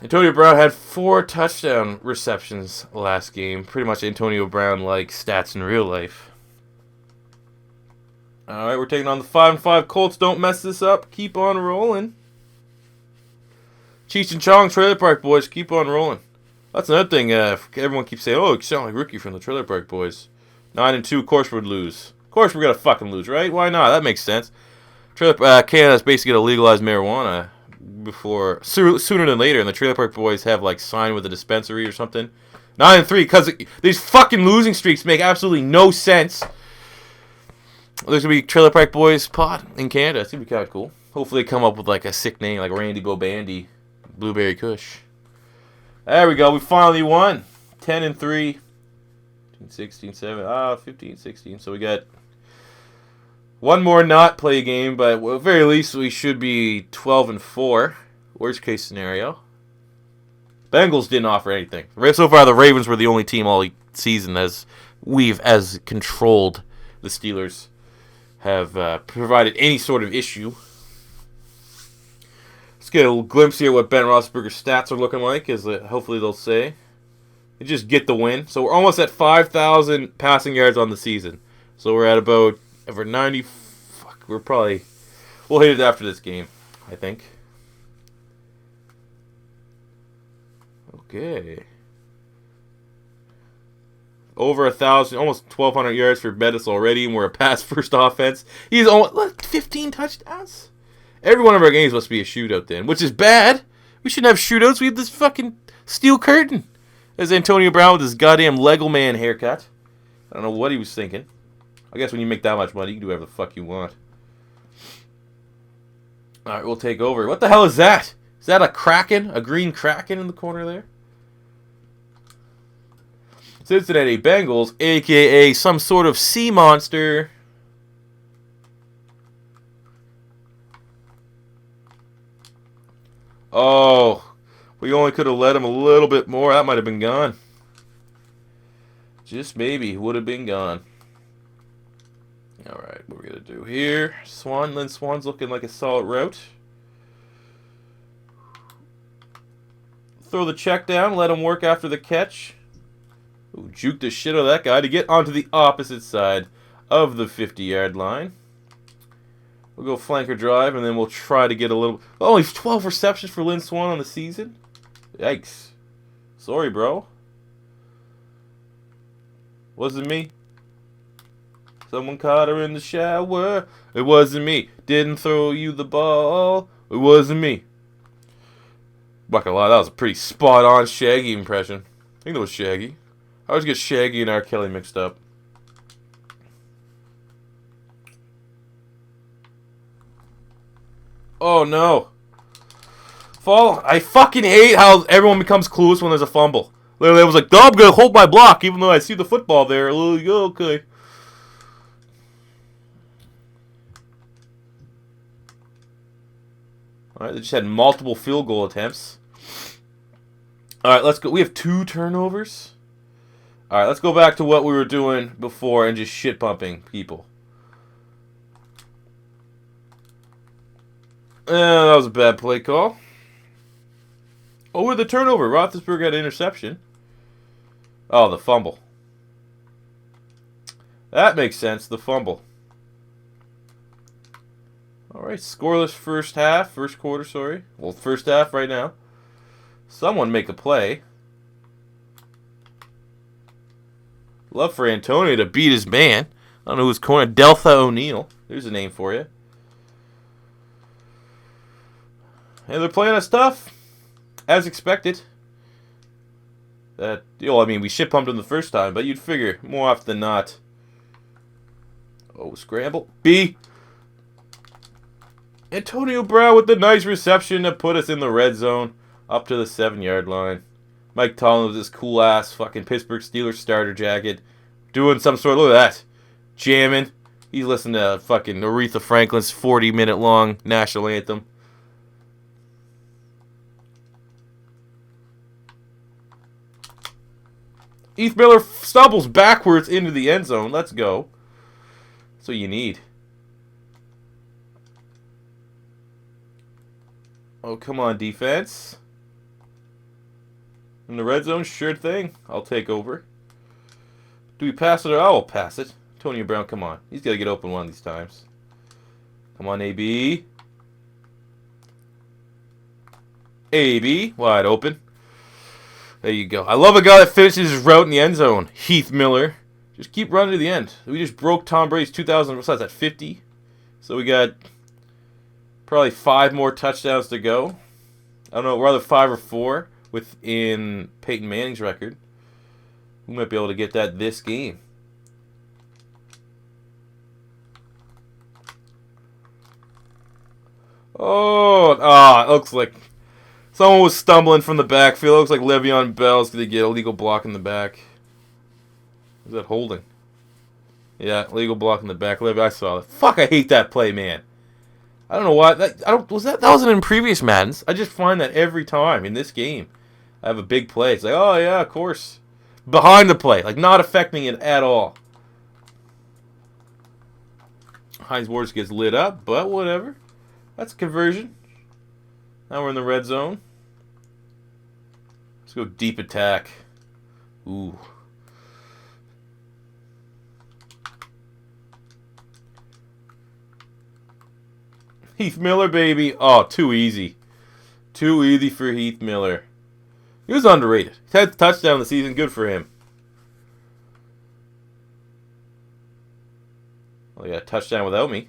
Antonio Brown had 4 touchdown receptions last game. Pretty much Antonio Brown-like stats in real life. Alright, we're taking on the 5-5 Colts. Don't mess this up. Keep on rolling. Cheech and Chong, Trailer Park Boys. Keep on rolling. That's another thing. Everyone keeps saying, oh, you sound like Ricky from the Trailer Park Boys. 9-2, of course we'd lose. Of course we're going to fucking lose, right? Why not? That makes sense. Canada's basically going to legalize marijuana sooner than later, and the Trailer Park Boys have like signed with a dispensary or something. 9-3, because these fucking losing streaks make absolutely no sense. There's going to be Trailer Park Boys pot in Canada. It's going to be kind of cool. Hopefully they come up with like a sick name like Randy Bobandy, Blueberry Kush. There we go. We finally won. 10-3. 16-7. 15-16. So we got one more not play game, but at the very least we should be 12-4. Worst case scenario. Bengals didn't offer anything. So far the Ravens were the only team all season as controlled the Steelers have provided any sort of issue. Let's get a little glimpse here what Ben Roethlisberger's stats are looking like, as hopefully they'll say. They just get the win. So we're almost at 5,000 passing yards on the season. So we're at about over 90. We'll hit it after this game, I think. Okay. Over 1,000, almost 1,200 yards for Bettis already, and we're a pass-first offense. He's almost 15 touchdowns. Every one of our games must be a shootout then, which is bad. We shouldn't have shootouts. We have this fucking steel curtain. There's Antonio Brown with his goddamn Lego man haircut. I don't know what he was thinking. I guess when you make that much money, you can do whatever the fuck you want. Alright, we'll take over. What the hell is that? Is that a kraken? A green kraken in the corner there? Cincinnati Bengals, a.k.a. some sort of sea monster. Oh, we only could have let him a little bit more. That might have been gone. Just maybe would have been gone. All right, what we're going to do here. Swan's looking like a solid route. Throw the check down. Let him work after the catch. Ooh, juke the shit out of that guy to get onto the opposite side of the 50-yard line. We'll go flanker drive, and then we'll try to get a little... Only 12 receptions for Lynn Swann on the season? Yikes. Sorry, bro. Wasn't me. Someone caught her in the shower. It wasn't me. Didn't throw you the ball. It wasn't me. Not gonna lie, that was a pretty spot-on Shaggy impression. I think that was Shaggy. I always get Shaggy and R. Kelly mixed up. Oh no. I fucking hate how everyone becomes clueless when there's a fumble. Literally, I was like, I'm gonna hold my block even though I see the football there. Okay. Alright, they just had multiple field goal attempts. Alright, let's go. We have 2 turnovers. Alright, let's go back to what we were doing before and just shit pumping people. That was a bad play call. Oh, with the turnover. Roethlisberger had an interception. Oh, the fumble. That makes sense, the fumble. Alright, scoreless first quarter, sorry. Well, first half right now. Someone make a play. Love for Antonio to beat his man. I don't know who's corner. Deltha O'Neal. There's a name for you. And they're playing us tough. As expected. We shit pumped them the first time, but you'd figure more often than not. Oh, scramble. B. Antonio Brown with the nice reception to put us in the red zone. Up to the 7-yard line. Mike Tomlin with his cool-ass fucking Pittsburgh Steelers starter jacket. Doing some sort of... Look at that. Jamming. He's listening to fucking Aretha Franklin's 40-minute long national anthem. Heath Miller stumbles backwards into the end zone. Let's go. That's what you need. Oh, come on, defense. In the red zone, sure thing. I'll take over. Do we pass it or I will pass it? Antonio Brown, come on. He's got to get open one of these times. Come on, AB. AB, wide open. There you go. I love a guy that finishes his route in the end zone. Heath Miller. Just keep running to the end. We just broke Tom Brady's 2,000. What's that? At 50. So we got probably 5 more touchdowns to go. I don't know, rather 5 or 4 within Peyton Manning's record. We might be able to get that this game. It looks like someone was stumbling from the backfield. It looks like Le'Veon Bell's going to get a legal block in the back. Is that holding? Yeah, legal block in the back. I saw that. Fuck, I hate that play, man. I don't know why. That wasn't in previous Maddens. I just find that every time in this game, I have a big play. It's like, oh yeah, of course. Behind the play, like not affecting it at all. Hines Ward gets lit up, but whatever. That's a conversion. Now we're in the red zone. Let's go deep attack. Ooh. Heath Miller, baby. Oh, too easy. Too easy for Heath Miller. He was underrated. 10th touchdown of the season. Good for him. Well, yeah, touchdown without me.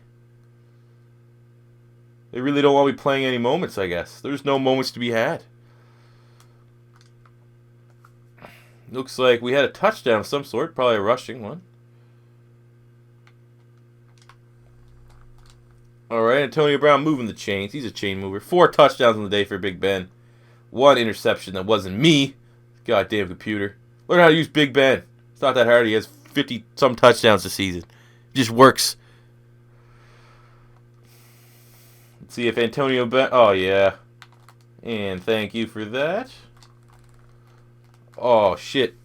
They really don't want me playing any moments, I guess. There's no moments to be had. Looks like we had a touchdown of some sort. Probably a rushing one. Alright, Antonio Brown moving the chains. He's a chain mover. 4 touchdowns on the day for Big Ben. 1 interception that wasn't me. Goddamn computer. Learn how to use Big Ben. It's not that hard. He has 50-some touchdowns this season. It just works. Let's see if Antonio Ben... Oh, yeah. And thank you for that. Oh, shit.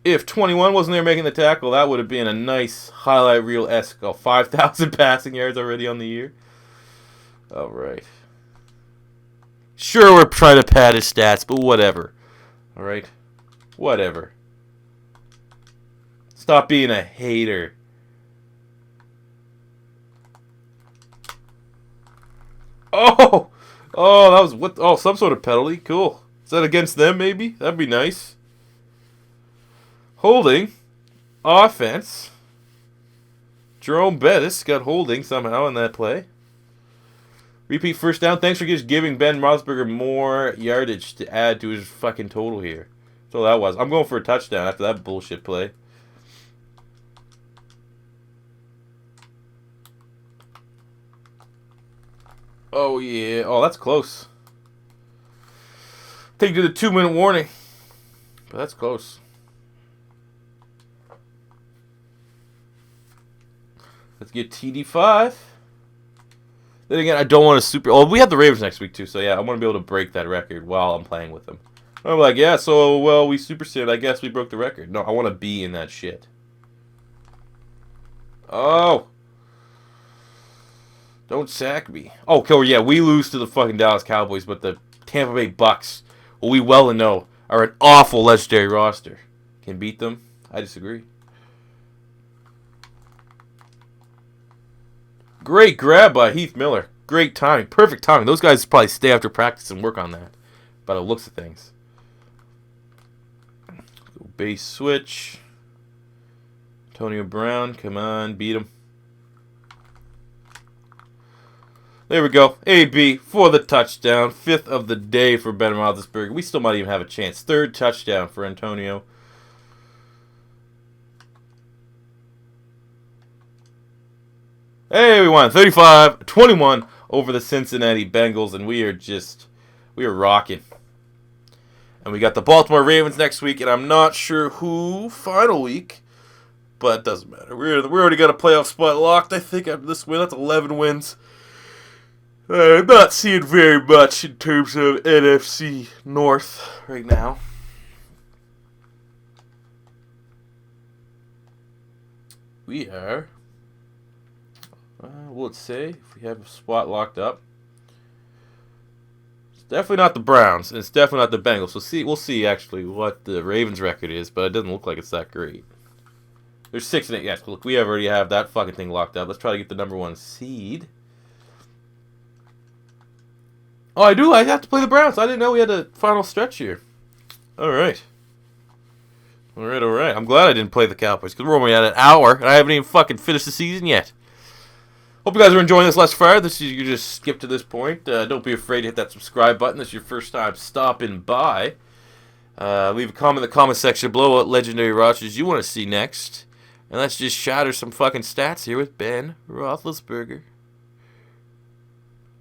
If 21 wasn't there making the tackle, that would have been a nice highlight reel-esque. 5,000 passing yards already on the year. All right. Sure, we're trying to pad his stats, but whatever. All right? Whatever. Stop being a hater. Oh! Oh, that was what? Oh, some sort of penalty. Cool. Is that against them, maybe? That'd be nice. Holding. Offense. Jerome Bettis got holding somehow in that play. Repeat first down. Thanks for just giving Ben Roethlisberger more yardage to add to his fucking total here. That's all that was. I'm going for a touchdown after that bullshit play. Oh, yeah. Oh, that's close. Take to the 2-minute warning. But that's close. Let's get TD5. Then again, I don't want to super... Oh, we have the Ravens next week, too. So, yeah, I want to be able to break that record while I'm playing with them. I'm like, yeah, so, well, we superseded. I guess we broke the record. No, I want to be in that shit. Oh. Don't sack me. Oh, yeah, we lose to the fucking Dallas Cowboys, but the Tampa Bay Bucks we well know are an awful legendary roster. Can beat them? I disagree. Great grab by Heath Miller. Great timing. Perfect timing. Those guys probably stay after practice and work on that. By the looks of things. Base switch. Antonio Brown. Come on. Beat him. There we go. AB for the touchdown. 5th of the day for Ben Roethlisberger. We still might even have a chance. 3rd touchdown for Antonio. Hey, we won 35-21 over the Cincinnati Bengals, and we are rocking. And we got the Baltimore Ravens next week, and I'm not sure who final week, but it doesn't matter. We already got a playoff spot locked, I think, after this win. That's 11 wins. I'm not seeing very much in terms of NFC North right now. We are, let's say, if we have a spot locked up. It's definitely not the Browns, and it's definitely not the Bengals. We'll see actually what the Ravens record is, but it doesn't look like it's that great. There's 6-8. Yes, look, we already have that fucking thing locked up. Let's try to get the number 1 seed. Oh, I do. I have to play the Browns. I didn't know we had a final stretch here. All right. All right. I'm glad I didn't play the Cowboys because we're only at an hour, and I haven't even fucking finished the season yet. Hope you guys are enjoying this less fire. You just skip to this point. Don't be afraid to hit that subscribe button. This is your first time stopping by. Leave a comment in the comment section below what legendary rosters you want to see next. And let's just shatter some fucking stats here with Ben Roethlisberger.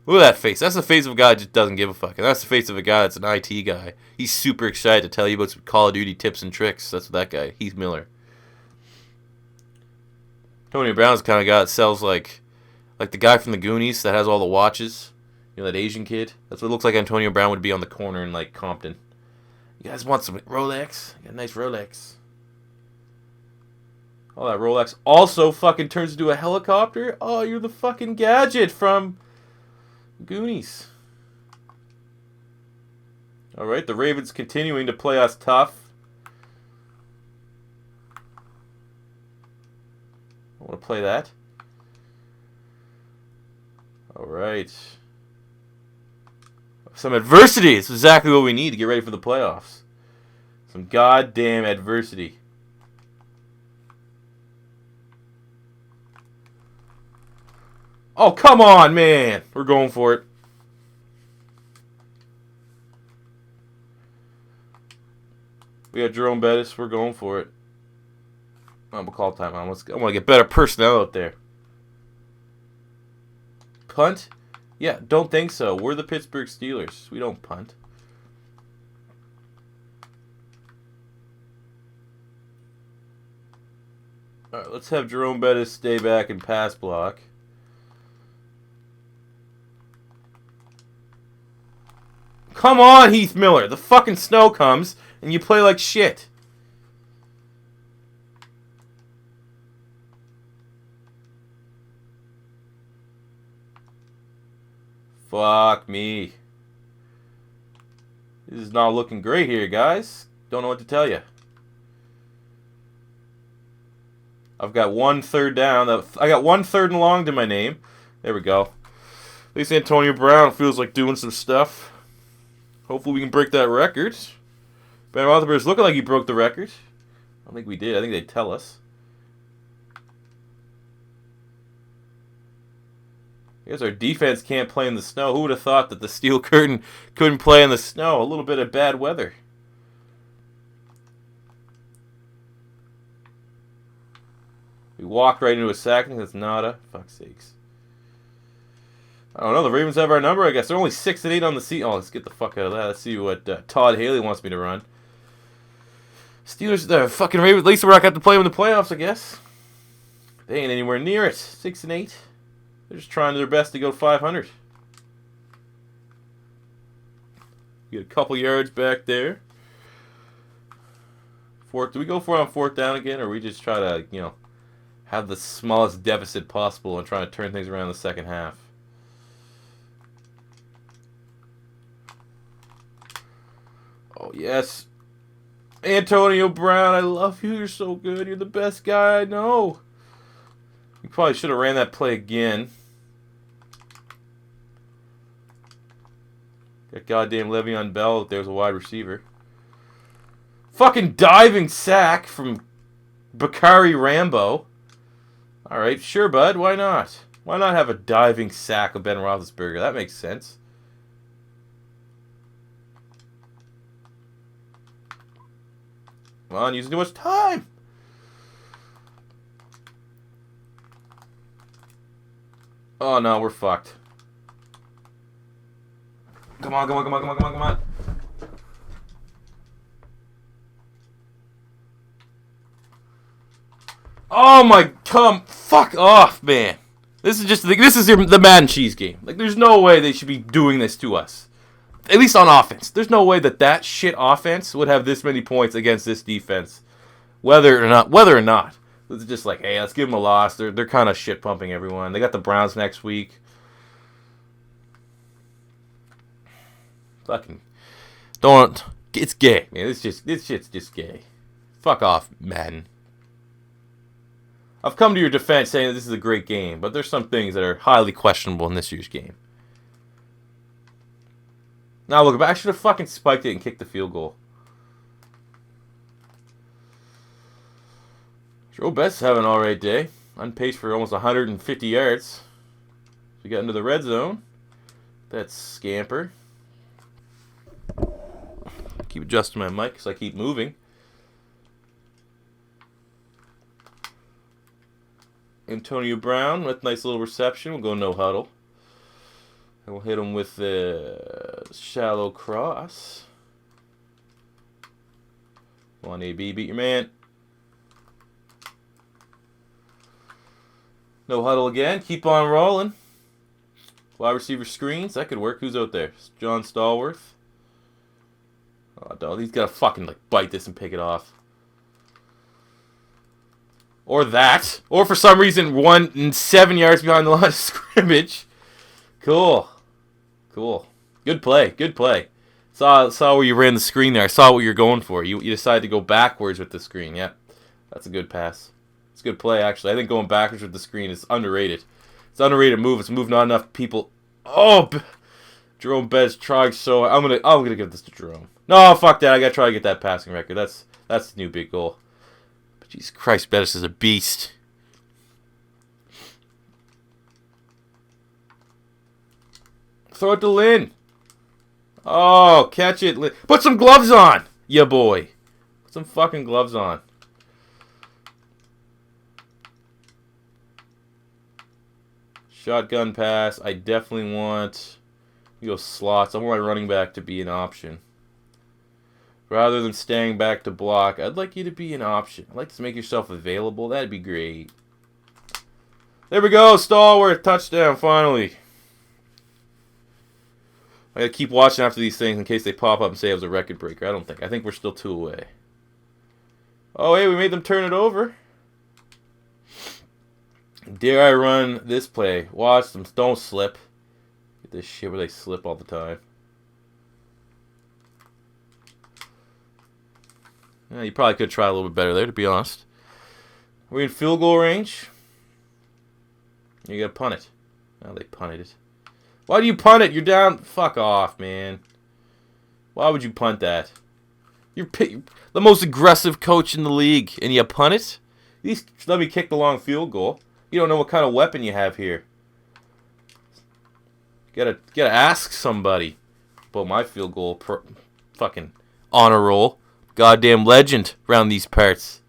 Look at that face. That's the face of a guy that just doesn't give a fuck. And that's the face of a guy that's an IT guy. He's super excited to tell you about some Call of Duty tips and tricks. That's what that guy, Heath Miller. Tony Brown's the kind of guy that sells like the guy from the Goonies that has all the watches. You know, that Asian kid? That's what it looks like Antonio Brown would be on the corner in, like, Compton. You guys want some Rolex? I got a nice Rolex. Oh, that Rolex also fucking turns into a helicopter? Oh, you're the fucking gadget from Goonies. Alright, the Ravens continuing to play us tough. I want to play that. Alright. Some adversity. It's exactly what we need to get ready for the playoffs. Some goddamn adversity. Oh, come on, man. We're going for it. We got Jerome Bettis. We're going for it. I'm going to call time on. I want to get better personnel out there. Punt? Yeah, don't think so. We're the Pittsburgh Steelers. We don't punt. Alright, let's have Jerome Bettis stay back and pass block. Come on, Heath Miller. The fucking snow comes, and you play like shit. Fuck me. This is not looking great here, guys. Don't know what to tell you. I've got 1 third down. I got 1 third and long to my name. There we go. At least Antonio Brown feels like doing some stuff. Hopefully we can break that record. Ben Roethlisberger's looking like he broke the record. I don't think we did. I think they'd tell us. I guess our defense can't play in the snow. Who would have thought that the steel curtain couldn't play in the snow? A little bit of bad weather. We walked right into a sack. I think that's nada. Fuck's sakes. I don't know. The Ravens have our number, I guess. They're only 6-8 on the season. Oh, let's get the fuck out of that. Let's see what Todd Haley wants me to run. Steelers, the fucking Ravens. At least we're not going to play them in the playoffs, I guess. They ain't anywhere near it. 6-8. They're just trying their best to go 500. Get a couple yards back there. Do we go for it on 4th down again, or we just try to, have the smallest deficit possible and try to turn things around in the second half? Oh, yes. Antonio Brown, I love you. You're so good. You're the best guy I know. You probably should have ran that play again. That goddamn Le'Veon Bell, if there was a wide receiver. Fucking diving sack from Bakari Rambo. Alright, sure, bud. Why not? Why not have a diving sack of Ben Roethlisberger? That makes sense. Come on, using too much time. Oh, no, we're fucked. Come on, come on, come on, come on, come on, come on. Oh my, fuck off, man. This is the Madden cheese game. Like, there's no way they should be doing this to us. At least on offense. There's no way that shit offense would have this many points against this defense. Whether or not. It's just like, hey, let's give them a loss. They're kind of shit pumping everyone. They got the Browns next week. Fucking don't. It's gay, man. This shit's just gay. Fuck off, Madden. I've come to your defense saying that this is a great game, but there's some things that are highly questionable in this year's game. Now look, I should have fucking spiked it and kicked the field goal. Joe Bettis having an alright day. On pace for almost 150 yards. We got into the red zone. That's scamper. Keep adjusting my mic because I keep moving. Antonio Brown with nice little reception. We'll go no huddle. And we'll hit him with the shallow cross. Come on, AB, beat your man. No huddle again. Keep on rolling. Wide receiver screens. That could work. Who's out there? John Stallworth. Oh, dog. He's got to fucking bite this and pick it off. Or that. Or for some reason, 7 yards behind the line of scrimmage. Cool. Cool. Good play. Good play. Saw where you ran the screen there. I saw what you're going for. You decided to go backwards with the screen. Yep. That's a good pass. It's a good play, actually. I think going backwards with the screen is underrated. It's an underrated move. It's a move not enough people. Oh, Jerome Bettis trying so. I'm gonna give this to Jerome. No, fuck that. I gotta try to get that passing record. That's the new big goal. But Jesus Christ, Bettis is a beast. Throw it to Lynn. Oh, catch it, Lynn. Put some gloves on, ya boy. Put some fucking gloves on. Shotgun pass. I definitely want you go slots. I want my running back to be an option. Rather than staying back to block, I'd like you to be an option. I'd like to make yourself available. That'd be great. There we go. Stallworth. Touchdown, finally. I gotta keep watching after these things in case they pop up and say it was a record breaker. I don't think. I think we're still 2 away. Oh, hey, we made them turn it over. Dare I run this play? Watch them. Don't slip. Get this shit where they slip all the time. Yeah, you probably could try a little bit better there, to be honest. Are we in field goal range? You gotta punt it. Oh, they punted it. Why do you punt it? You're down. Fuck off, man. Why would you punt that? You're the most aggressive coach in the league, and you punt it? At least let me kick the long field goal. You don't know what kind of weapon you have here. Gotta ask somebody about my field goal fucking honor roll. Goddamn legend around these parts.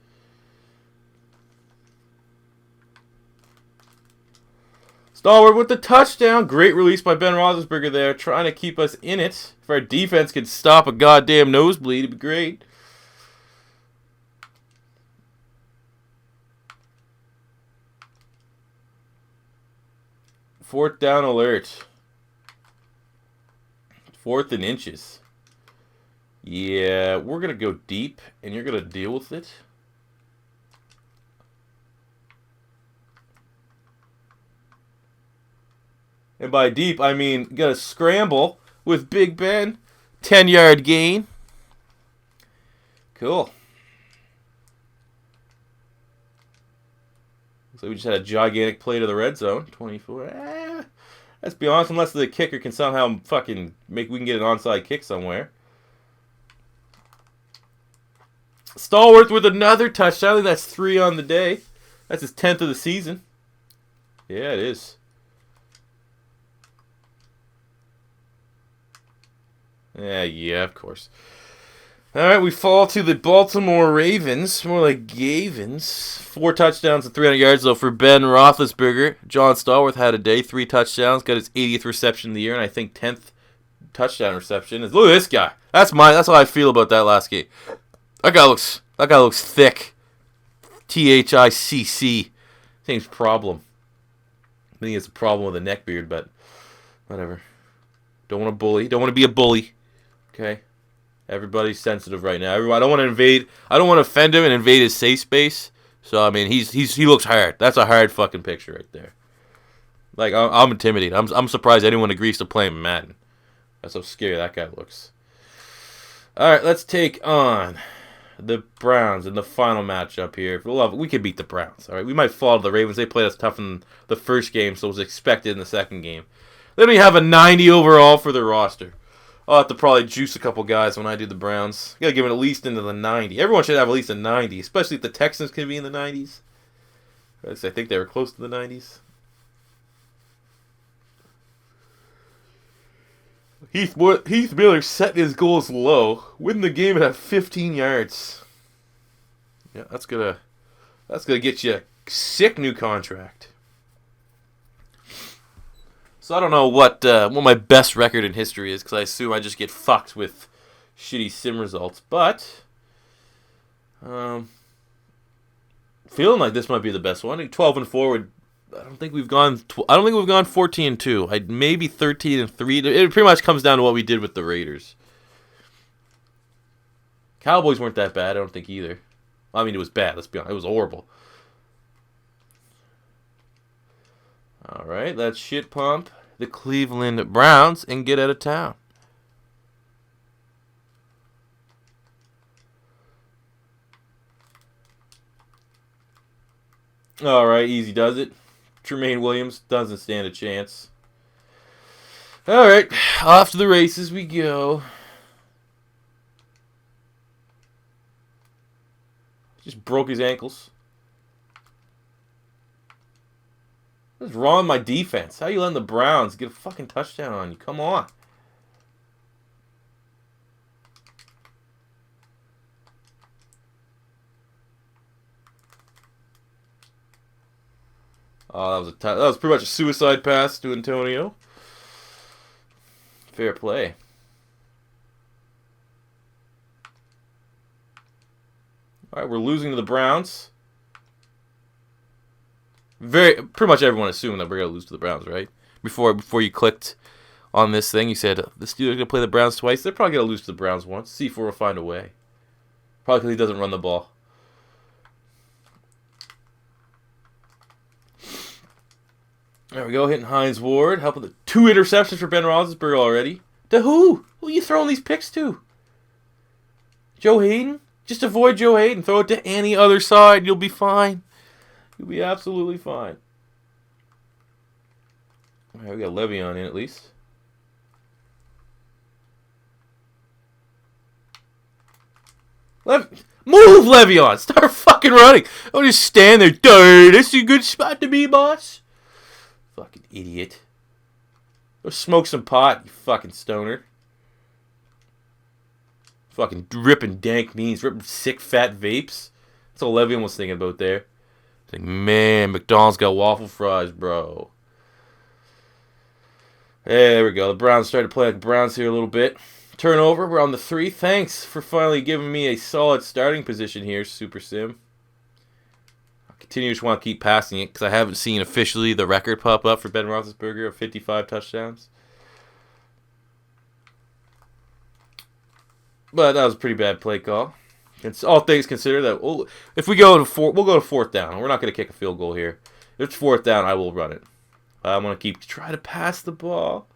Stallworth with the touchdown. Great release by Ben Roethlisberger there, trying to keep us in it. If our defense could stop a goddamn nosebleed, it'd be great. Fourth down alert. 4th and inches. Yeah, we're going to go deep, and you're going to deal with it. And by deep, I mean got to scramble with Big Ben. 10-yard gain. Cool. So we just had a gigantic play to the red zone. 24. Let's be honest, unless the kicker can somehow fucking we can get an onside kick somewhere. Stallworth with another touchdown. I think that's 3 on the day. That's his 10th of the season. Yeah, it is. Yeah, of course. All right, we fall to the Baltimore Ravens. More like Gavens. 4 touchdowns and 300 yards, though, for Ben Roethlisberger. John Stallworth had a day, 3 touchdowns. Got his 80th reception of the year, and I think 10th touchdown reception. Look at this guy. That's how I feel about that last game. That guy looks thick. THICC. Same problem. I think it's a problem with a neck beard, but whatever. Don't want to bully. Don't want to be a bully. Okay? Everybody's sensitive right now. I don't want to invade. I don't want to offend him and invade his safe space. So I mean, he looks hard. That's a hard fucking picture right there. Like I'm intimidated. I'm surprised anyone agrees to play Madden. That's how scary that guy looks. All right, let's take on the Browns in the final matchup here. We could beat the Browns. All right, we might fall to the Ravens. They played us tough in the first game, so it was expected in the second game. Then we have a 90 overall for their roster. I'll have to probably juice a couple guys when I do the Browns. Got to give it at least into the 90. Everyone should have at least a 90, especially if the Texans can be in the 90s. I think they were close to the 90s. Heath Miller setting his goals low. Win the game and have 15 yards. Yeah, that's gonna get you a sick new contract. So I don't know what my best record in history is, because I assume I just get fucked with shitty sim results. But feeling like this might be the best one. 12-4 I don't think we've gone 14-2. Maybe 13-3. It pretty much comes down to what we did with the Raiders. Cowboys weren't that bad, I don't think either. I mean, it was bad. Let's be honest, it was horrible. All right, let's shit pump the Cleveland Browns and get out of town. All right, easy does it. Tremaine Williams doesn't stand a chance. All right, off to the races we go. Just broke his ankles. What's wrong with my defense? How you letting the Browns get a fucking touchdown on you? Come on. Oh, that was pretty much a suicide pass to Antonio. Fair play. All right, we're losing to the Browns. Pretty much everyone assumed that we're gonna lose to the Browns, right? Before you clicked on this thing, you said the Steelers are gonna play the Browns twice. They're probably gonna lose to the Browns once. C4 will find a way. Probably because he doesn't run the ball. There we go, hitting Hines Ward, helping the 2 interceptions for Ben Roethlisberger already. To who? Who are you throwing these picks to? Joe Hayden? Just avoid Joe Hayden. Throw it to any other side. You'll be fine. You'll be absolutely fine. All right, we got Le'Veon in at least. Move, Le'Veon! Start fucking running! Don't just stand there. Dude, this is a good spot to be, boss. Fucking idiot. Go smoke some pot, you fucking stoner. Fucking ripping dank knees, ripping sick fat vapes. That's all Le'Veon was thinking about there. Like, man, McDonald's got waffle fries, bro. There we go. The Browns started to play like the Browns here a little bit. Turnover, we're on the 3. Thanks for finally giving me a solid starting position here, Super Sim. I continue to want to keep passing it because I haven't seen officially the record pop up for Ben Roethlisberger of 55 touchdowns. But that was a pretty bad play call. It's all things considered, that if we go to we'll go to 4th down. We're not going to kick a field goal here. If it's 4th down, I will run it. I'm going to try to pass the ball.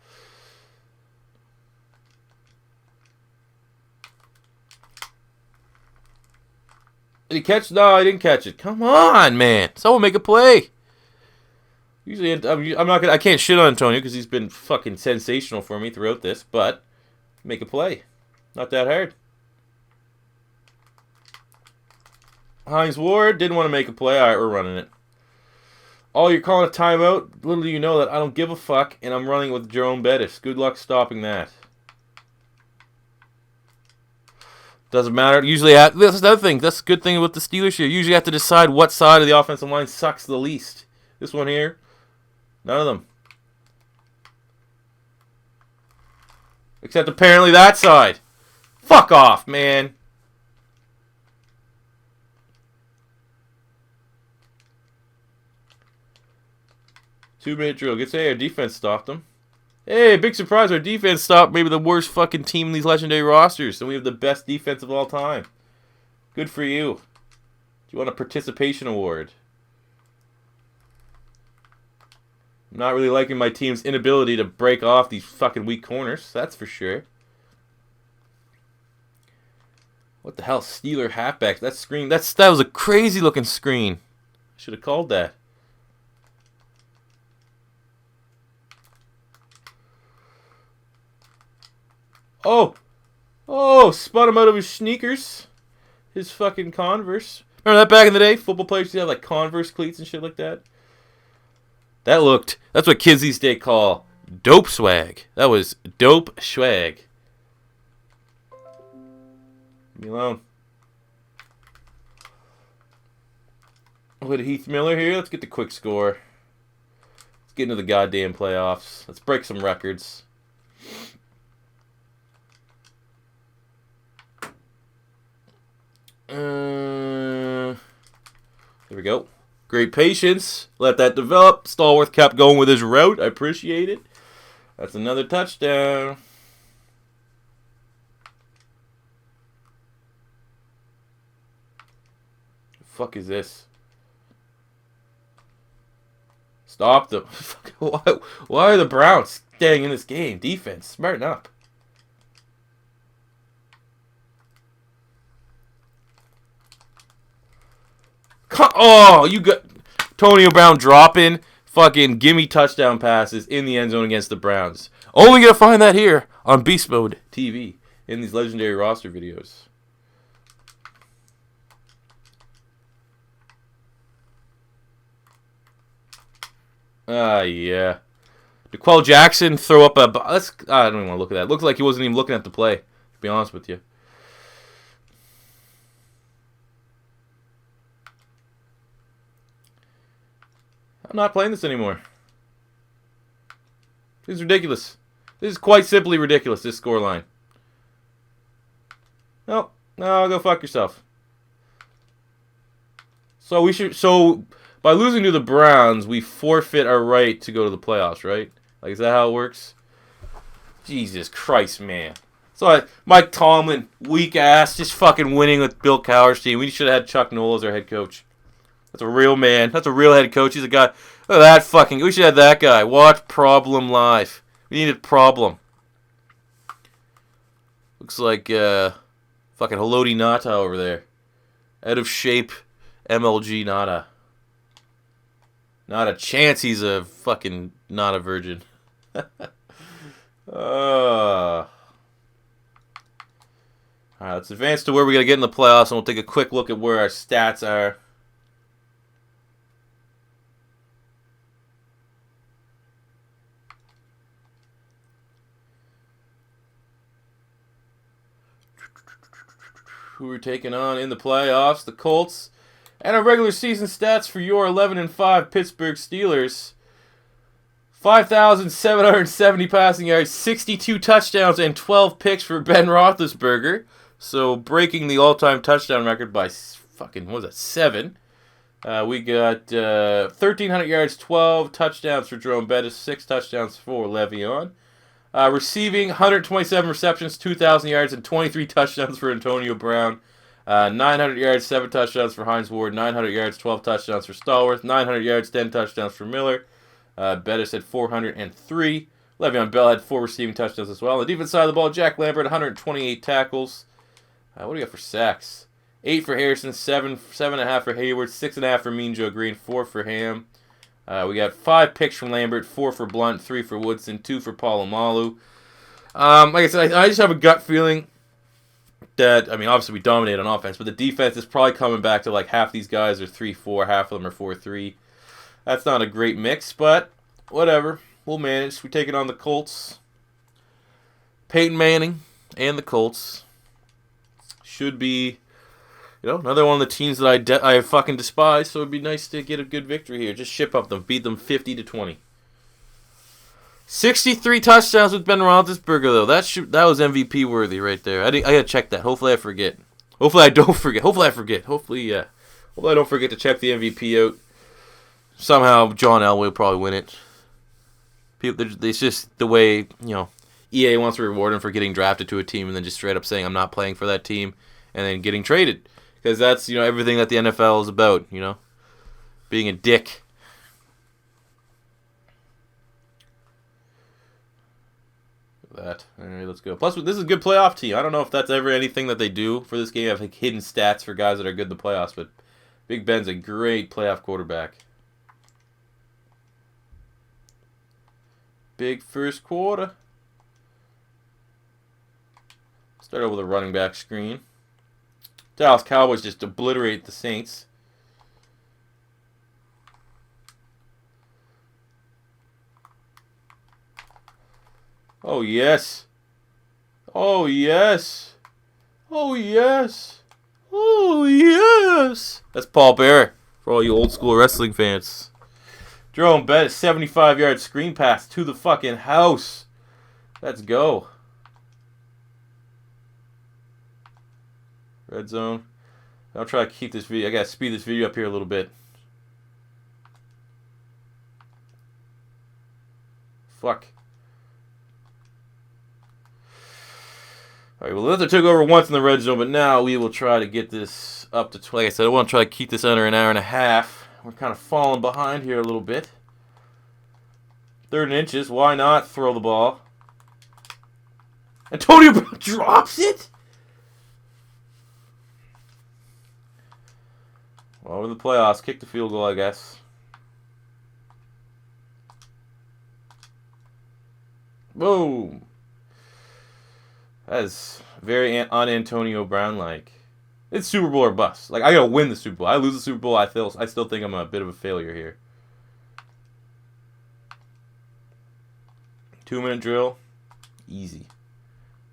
Did he catch? No, I didn't catch it. Come on, man. Someone make a play. Usually, I'm not gonna. I can't shit on Antonio because he's been fucking sensational for me throughout this. But make a play. Not that hard. Hines Ward didn't want to make a play. All right, we're running it. Oh, you're calling a timeout? Little do you know that I don't give a fuck, and I'm running with Jerome Bettis. Good luck stopping that. Doesn't matter. Usually, that's the other thing. That's the good thing with the Steelers here. You usually have to decide what side of the offensive line sucks the least. This one here, none of them. Except apparently that side. Fuck off, man. Two-minute drill. Gets hey, our defense stopped them. Hey, big surprise. Our defense stopped maybe the worst fucking team in these legendary rosters. And we have the best defense of all time. Good for you. Do you want a participation award? I'm not really liking my team's inability to break off these fucking weak corners. That's for sure. What the hell? Steeler halfback. That screen. That was a crazy looking screen. I should have called that. Oh, spun him out of his sneakers. His fucking Converse. Remember that back in the day? Football players used to have like Converse cleats and shit like that. That's what kids these days call dope swag. That was dope swag. Leave me alone. Look at Heath Miller here. Let's get the quick score. Let's get into the goddamn playoffs. Let's break some records. There we go. Great patience. Let that develop. Stallworth kept going with his route. I appreciate it. That's another touchdown. The fuck is this? Stop them. Why are the Browns staying in this game? Defense. Smarten up. Oh, you got Antonio Brown dropping fucking gimme touchdown passes in the end zone against the Browns. Only gonna find that here on Beast Mode TV in these legendary roster videos. Yeah. DeQuell Jackson throw up a. I don't even want to look at that. Looks like he wasn't even looking at the play, to be honest with you. I'm not playing this anymore. This is ridiculous. This is quite simply ridiculous, this scoreline. No, go fuck yourself. So by losing to the Browns, we forfeit our right to go to the playoffs, right? Like, is that how it works? Jesus Christ, man. So Mike Tomlin, weak ass, just fucking winning with Bill Cowher's team. We should have had Chuck Noll as our head coach. That's a real man. That's a real head coach. He's a guy. Look at that fucking. We should have that guy. Watch Problem live. We needed Problem. Looks like fucking Haloti Nata over there. Out of shape MLG Nata. Not a chance he's a fucking not a virgin. Alright, let's advance to where we gotta get in the playoffs, and we'll take a quick look at where our stats are. Who we're taking on in the playoffs? The Colts. And our regular season stats for your 11-5 Pittsburgh Steelers. 5,770 passing yards, 62 touchdowns, and 12 picks for Ben Roethlisberger. So breaking the all-time touchdown record by fucking, what was that, 7. We got 1,300 yards, 12 touchdowns for Jerome Bettis, 6 touchdowns for Le'Veon. Receiving 127 receptions, 2,000 yards, and 23 touchdowns for Antonio Brown. 900 yards, 7 touchdowns for Hines Ward. 900 yards, 12 touchdowns for Stallworth. 900 yards, 10 touchdowns for Miller. Bettis had 403. Le'Veon Bell had 4 receiving touchdowns as well. On the defense side of the ball, Jack Lambert, 128 tackles. What do we got for sacks? 8 for Harrison, 7.5 for Hayward, 6.5 for Mean Joe Green, 4 for Ham. We got 5 picks from Lambert, 4 for Blunt, 3 for Woodson, 2 for Palomalu. Like I said, I just have a gut feeling that, I mean, obviously we dominate on offense, but the defense is probably coming back to like half these guys are 3-4, half of them are 4-3. That's not a great mix, but whatever. We'll manage. We take it on the Colts. Peyton Manning and the Colts should be, another one of the teams that I fucking despise, so it'd be nice to get a good victory here. Just ship up them. Beat them 50-20. 63 touchdowns with Ben Roethlisberger, though. That was MVP worthy right there. I gotta check that. Hopefully I forget. Hopefully I don't forget. Hopefully I forget. Hopefully I don't forget to check the MVP out. Somehow John Elway will probably win it. It's just the way, EA wants to reward him for getting drafted to a team and then just straight up saying, I'm not playing for that team, and then getting traded. Because that's, everything that the NFL is about, being a dick. That. All right, let's go. Plus, this is a good playoff team. I don't know if that's ever anything that they do for this game. I have like hidden stats for guys that are good in the playoffs, but Big Ben's a great playoff quarterback. Big first quarter. Start over with a running back screen. Dallas Cowboys just obliterate the Saints. Oh, yes. Oh, yes. Oh, yes. Oh, yes. That's Paul Bearer for all you old school wrestling fans. Jerome Bettis, 75-yard screen pass to the fucking house. Let's go. Red zone. I'll try to keep this video. I gotta speed this video up here a little bit. Fuck. Alright, well, Luther took over once in the red zone, but now we will try to get this up to 20. Like I said, I want to try to keep this under an hour and a half. We're kind of falling behind here a little bit. 3rd and inches. Why not throw the ball? Antonio Brown drops it? Well, over the playoffs. Kick the field goal, I guess. Boom. That is very un-Antonio Brown-like. It's Super Bowl or bust. Like, I gotta win the Super Bowl. I lose the Super Bowl, I still think I'm a bit of a failure here. 2-minute drill. Easy.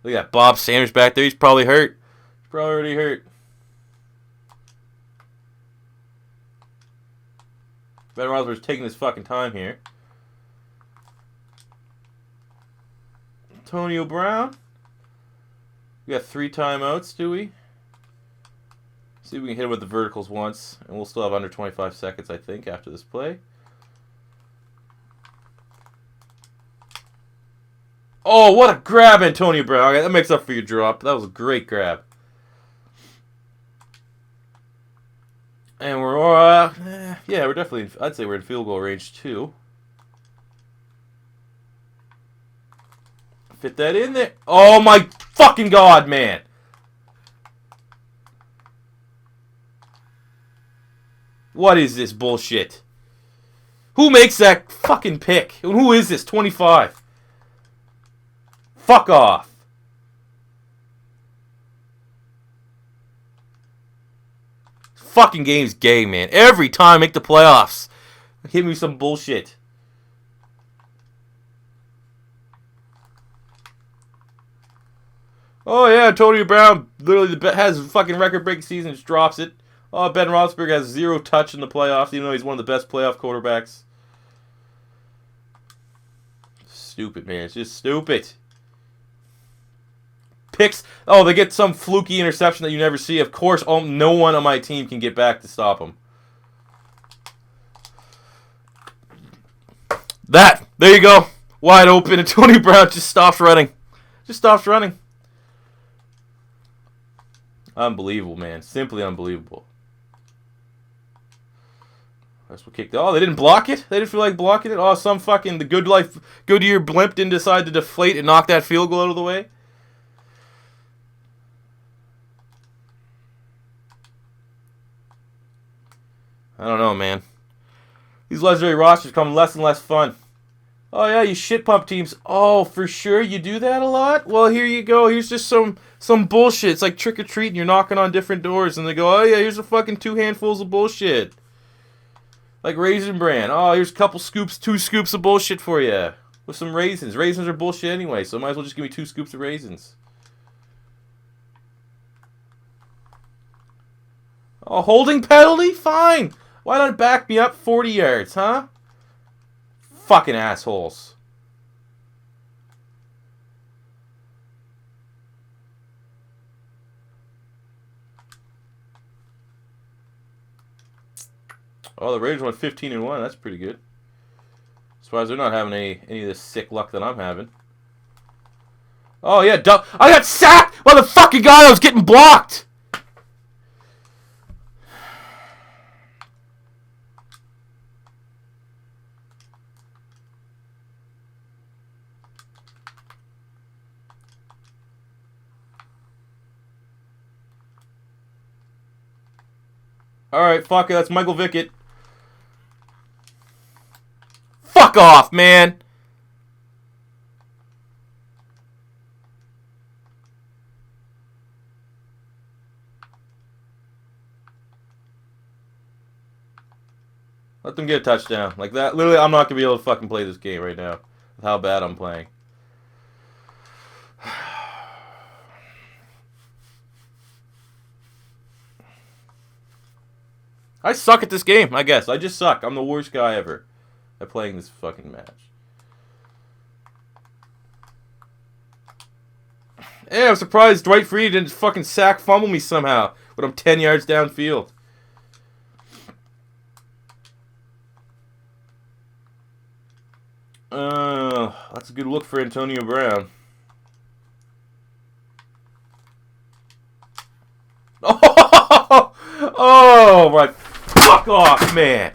Look at that. Bob Sanders back there. He's probably hurt. He's probably already hurt. Ben Roethlisberger's taking his fucking time here. Antonio Brown. We got 3 timeouts, do we? See if we can hit him with the verticals once. And we'll still have under 25 seconds, I think, after this play. Oh, what a grab, Antonio Brown. Okay, that makes up for your drop. That was a great grab. And we're, yeah, we're definitely, I'd say we're in field goal range, too. Fit that in there. Oh, my fucking God, man. What is this bullshit? Who makes that fucking pick? Who is this? 25. Fuck off. Fucking game's gay, man. Every time I make the playoffs. Give me some bullshit. Oh, yeah, Antonio Brown literally has a fucking record-breaking season, just drops it. Oh, Ben Roethlisberger has 0 touch in the playoffs, even though he's one of the best playoff quarterbacks. Stupid, man. It's just stupid. Picks. Oh, they get some fluky interception that you never see. Of course, no one on my team can get back to stop him. There you go. Wide open. Antonio Brown just stops running. Just stops running. Unbelievable, man. Simply unbelievable. That's what kicked it. Oh, they didn't block it? They didn't feel like blocking it? Oh, some fucking the Goodyear blimp didn't decide to deflate and knock that field goal out of the way? I don't know, man. These legendary rosters become less and less fun. Oh, yeah, you shit pump teams. Oh, for sure you do that a lot? Well, here you go. Here's just some bullshit. It's like trick or treat and you're knocking on different doors and they go, oh, yeah, here's a fucking 2 handfuls of bullshit. Like Raisin Bran. Oh, here's a couple scoops, 2 scoops of bullshit for you. With some raisins. Raisins are bullshit anyway, so might as well just give me 2 scoops of raisins. Oh, holding penalty? Fine. Why not back me up 40 yards, huh? Fucking assholes. Oh, the Raiders went 15-1. That's pretty good. As far as they're not having any of this sick luck that I'm having. Oh, yeah. I got sacked by the fucking guy that was getting blocked. Alright, fuck it. That's Michael Vickett. Fuck off, man. Let them get a touchdown. Like that. Literally, I'm not going to be able to fucking play this game right now. With how bad I'm playing. I suck at this game, I guess. I just suck. I'm the worst guy ever at playing this fucking match. Hey, I'm surprised Dwight Free didn't fucking sack fumble me somehow when I'm 10 yards downfield. That's a good look for Antonio Brown. Oh, my fuck off, man.